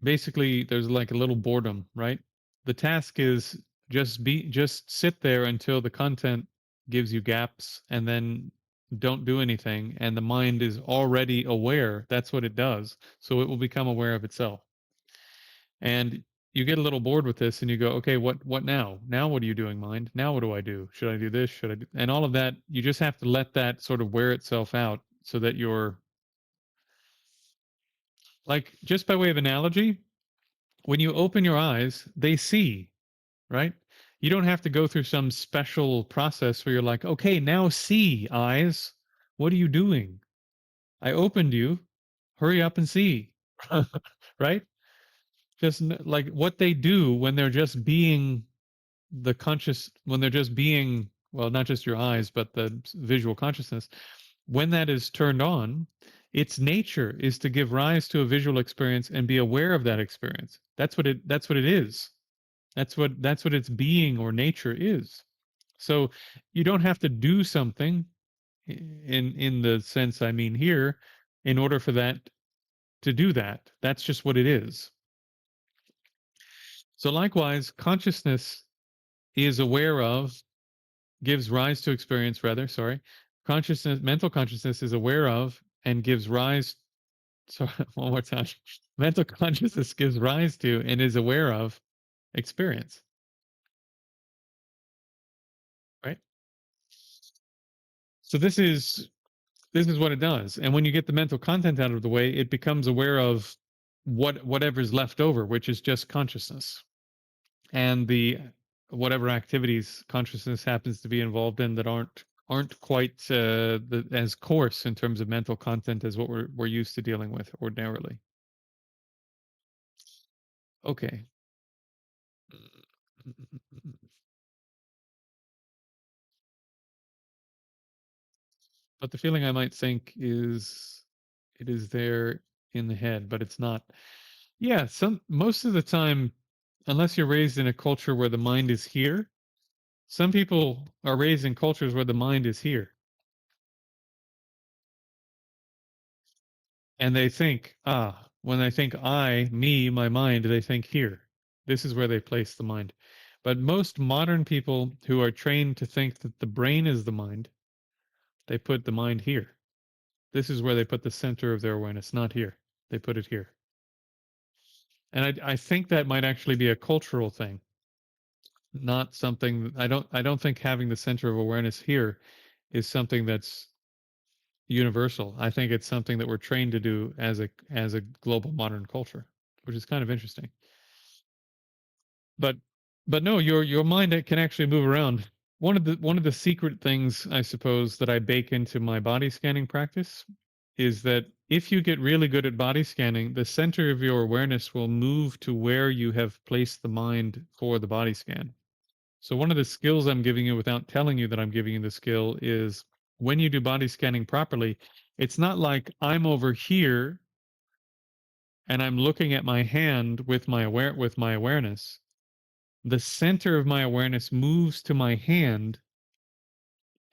[SPEAKER 1] basically there's like a little boredom, right? The task is just sit there until the content gives you gaps and then don't do anything and the mind is already aware. That's what it does. So it will become aware of itself. And you get a little bored with this and you go, okay, what now? Now what are you doing, mind? Now what do I do? Should I do this? Should I do? And all of that, you just have to let that sort of wear itself out so that you're like, just by way of analogy, when you open your eyes, they see, right? You don't have to go through some special process where you're like, okay, now see, eyes. What are you doing? I opened you. Hurry up and see. Right? Just like what they do when they're just being when they're just being, well, not just your eyes, but the visual consciousness, when that is turned on, its nature is to give rise to a visual experience and be aware of that experience. That's what it is. That's what its being or nature is. So you don't have to do something in the sense I mean here in order for that to do that. That's just what it is. So likewise, consciousness is aware of, gives rise to experience rather, sorry. Consciousness, mental consciousness is aware of and gives rise So one more time. Mental consciousness gives rise to and is aware of experience, right? So this is what it does. And when you get the mental content out of the way, it becomes aware of whatever's left over, which is just consciousness and the whatever activities consciousness happens to be involved in that aren't quite as coarse in terms of mental content as what we're used to dealing with ordinarily. Okay. But the feeling I might think is it is there in the head, but it's not. Yeah, some most of the time, unless you're raised in a culture where the mind is here, some people are raised in cultures where the mind is here. And they think, when they think I, me, my mind, they think here. This is where they place the mind. But most modern people who are trained to think that the brain is the mind, they put the mind here. This is where they put the center of their awareness, not here. They put it here. And I think that might actually be a cultural thing, not something I don't think having the center of awareness here is something that's universal. I think it's something that we're trained to do as a global modern culture, which is kind of interesting. But but no, your mind can actually move around. One of the secret things I suppose that I bake into my body scanning practice is that if you get really good at body scanning, the center of your awareness will move to where you have placed the mind for the body scan. So one of the skills I'm giving you without telling you that I'm giving you the skill is when you do body scanning properly, it's not like I'm over here and I'm looking at my hand with my awareness. The center of my awareness moves to my hand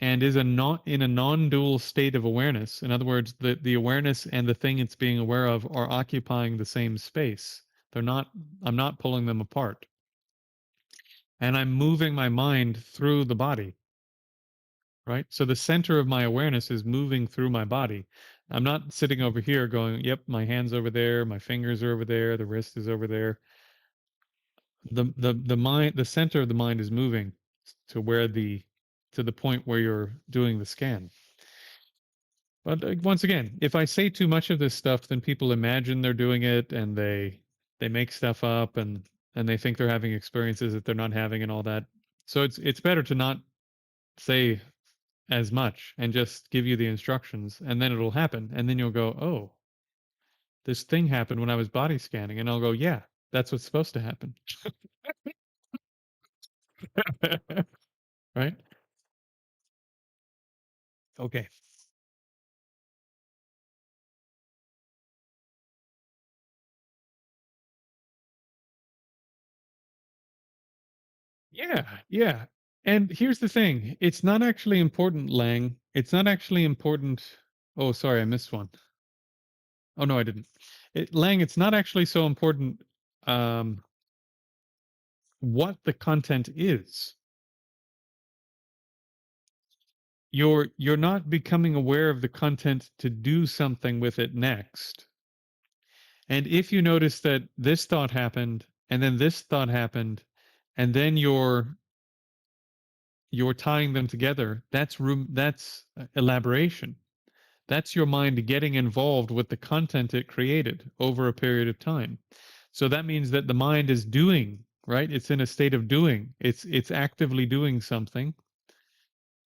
[SPEAKER 1] and is in a non-dual state of awareness. In other words, the awareness and the thing it's being aware of are occupying the same space. They're not I'm not pulling them apart. And I'm moving my mind through the body, right? So the center of my awareness is moving through my body. I'm not sitting over here going, "Yep, my hand's over there, my fingers are over there, the wrist is over there." The mind, the center of the mind is moving to where to the point where you're doing the scan. But once again, if I say too much of this stuff, then people imagine they're doing it and they make stuff up and they think they're having experiences that they're not having and all that. So it's better to not say as much and just give you the instructions and then it'll happen and then you'll go, "Oh, this thing happened when I was body scanning." And I'll go, "Yeah, that's what's supposed to happen." Right? Okay. Yeah, yeah. And here's the thing, it's not actually important, Lang. It's not actually important. Oh, sorry, I missed one. Oh no, I didn't. Lang, it's not actually so important um, what the content is. You're not becoming aware of the content to do something with it next. And if you notice that this thought happened and then this thought happened and then you're tying them together, that's elaboration. That's your mind getting involved with the content it created over a period of time. So that means that the mind is doing, right? It's in a state of doing. It's actively doing something,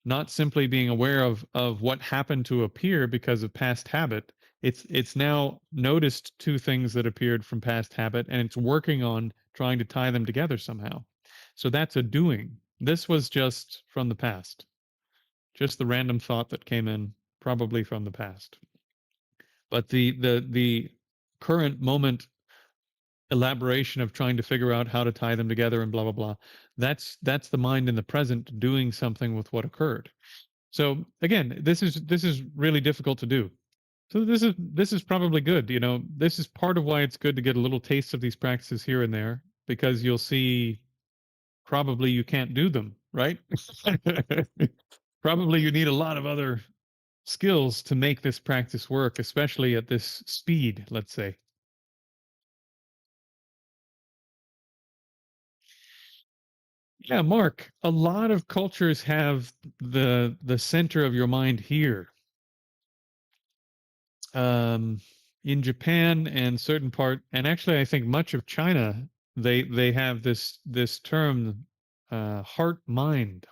[SPEAKER 1] not simply being aware of what happened to appear because of past habit. It's now noticed two things that appeared from past habit and it's working on trying to tie them together somehow. So that's a doing. This was just from the past. Just the random thought that came in probably from the past. But the current moment elaboration of trying to figure out how to tie them together and blah blah blah, that's the mind in the present doing something with what occurred. So again, this is really difficult to do. So this is probably good. This is part of why it's good to get a little taste of these practices here and there, because you'll see probably you can't do them, right? Probably you need a lot of other skills to make this practice work, especially at this speed, let's say. Yeah, Mark, a lot of cultures have the center of your mind here. Um, in Japan and certain part, and actually I think much of China, they have this term, heart mind,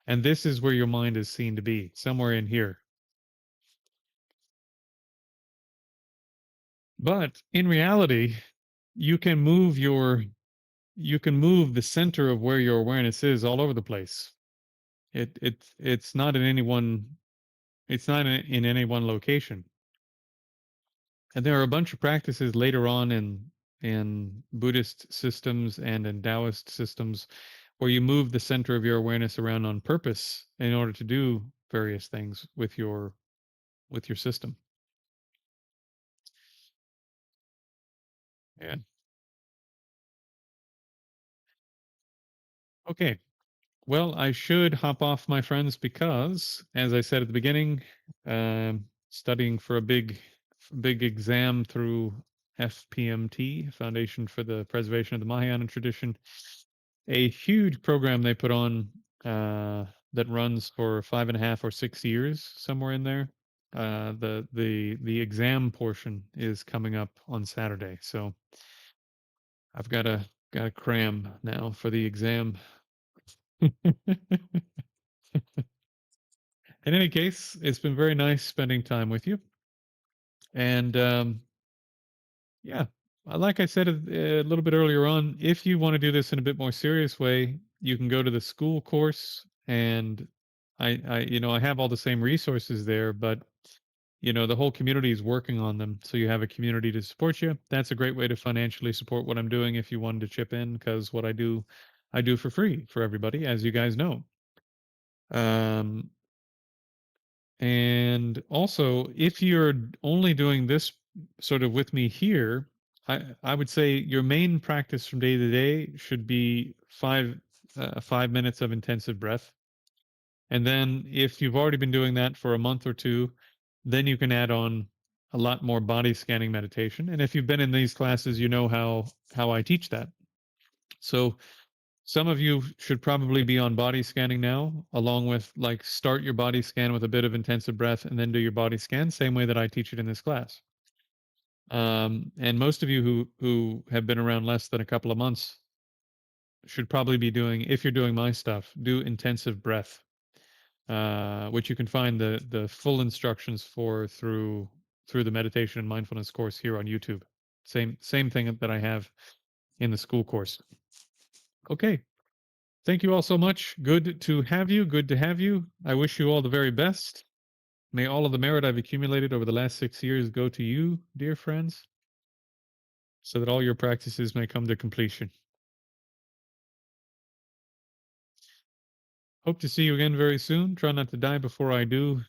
[SPEAKER 1] and this is where your mind is seen to be, somewhere in here. But in reality, you can move your you can move the center of where your awareness is all over the place. It's not in any one it's not in any one location. And there are a bunch of practices later on in Buddhist systems and in Taoist systems where you move the center of your awareness around on purpose in order to do various things with your system. Yeah. Okay. Well, I should hop off, my friends, because, as I said at the beginning, studying for a big exam through FPMT, Foundation for the Preservation of the Mahayana Tradition, a huge program they put on that runs for 5.5 or 6 years, somewhere in there. The exam portion is coming up on Saturday, so I've got to cram now for the exam. In any case, it's been very nice spending time with you. And yeah, like I said a little bit earlier on, if you want to do this in a bit more serious way, you can go to the school course, and I have all the same resources there, but the whole community is working on them. So you have a community to support you. That's a great way to financially support what I'm doing if you wanted to chip in, because what I do for free for everybody, as you guys know. Um, And also, if you're only doing this sort of with me here, I would say your main practice from day to day should be 5 minutes of intensive breath. And then if you've already been doing that for a month or two, then you can add on a lot more body scanning meditation. And if you've been in these classes, you know how I teach that. So some of you should probably be on body scanning now, along with like start your body scan with a bit of intensive breath and then do your body scan, same way that I teach it in this class. And most of you who have been around less than a couple of months should probably be doing, if you're doing my stuff, do intensive breath, which you can find the full instructions for through the meditation and mindfulness course here on YouTube. Same thing that I have in the school course. Okay. Thank you all so much. Good to have you. Good to have you. I wish you all the very best. May all of the merit I've accumulated over the last 6 years go to you, dear friends, so that all your practices may come to completion. Hope to see you again very soon. Try not to die before I do.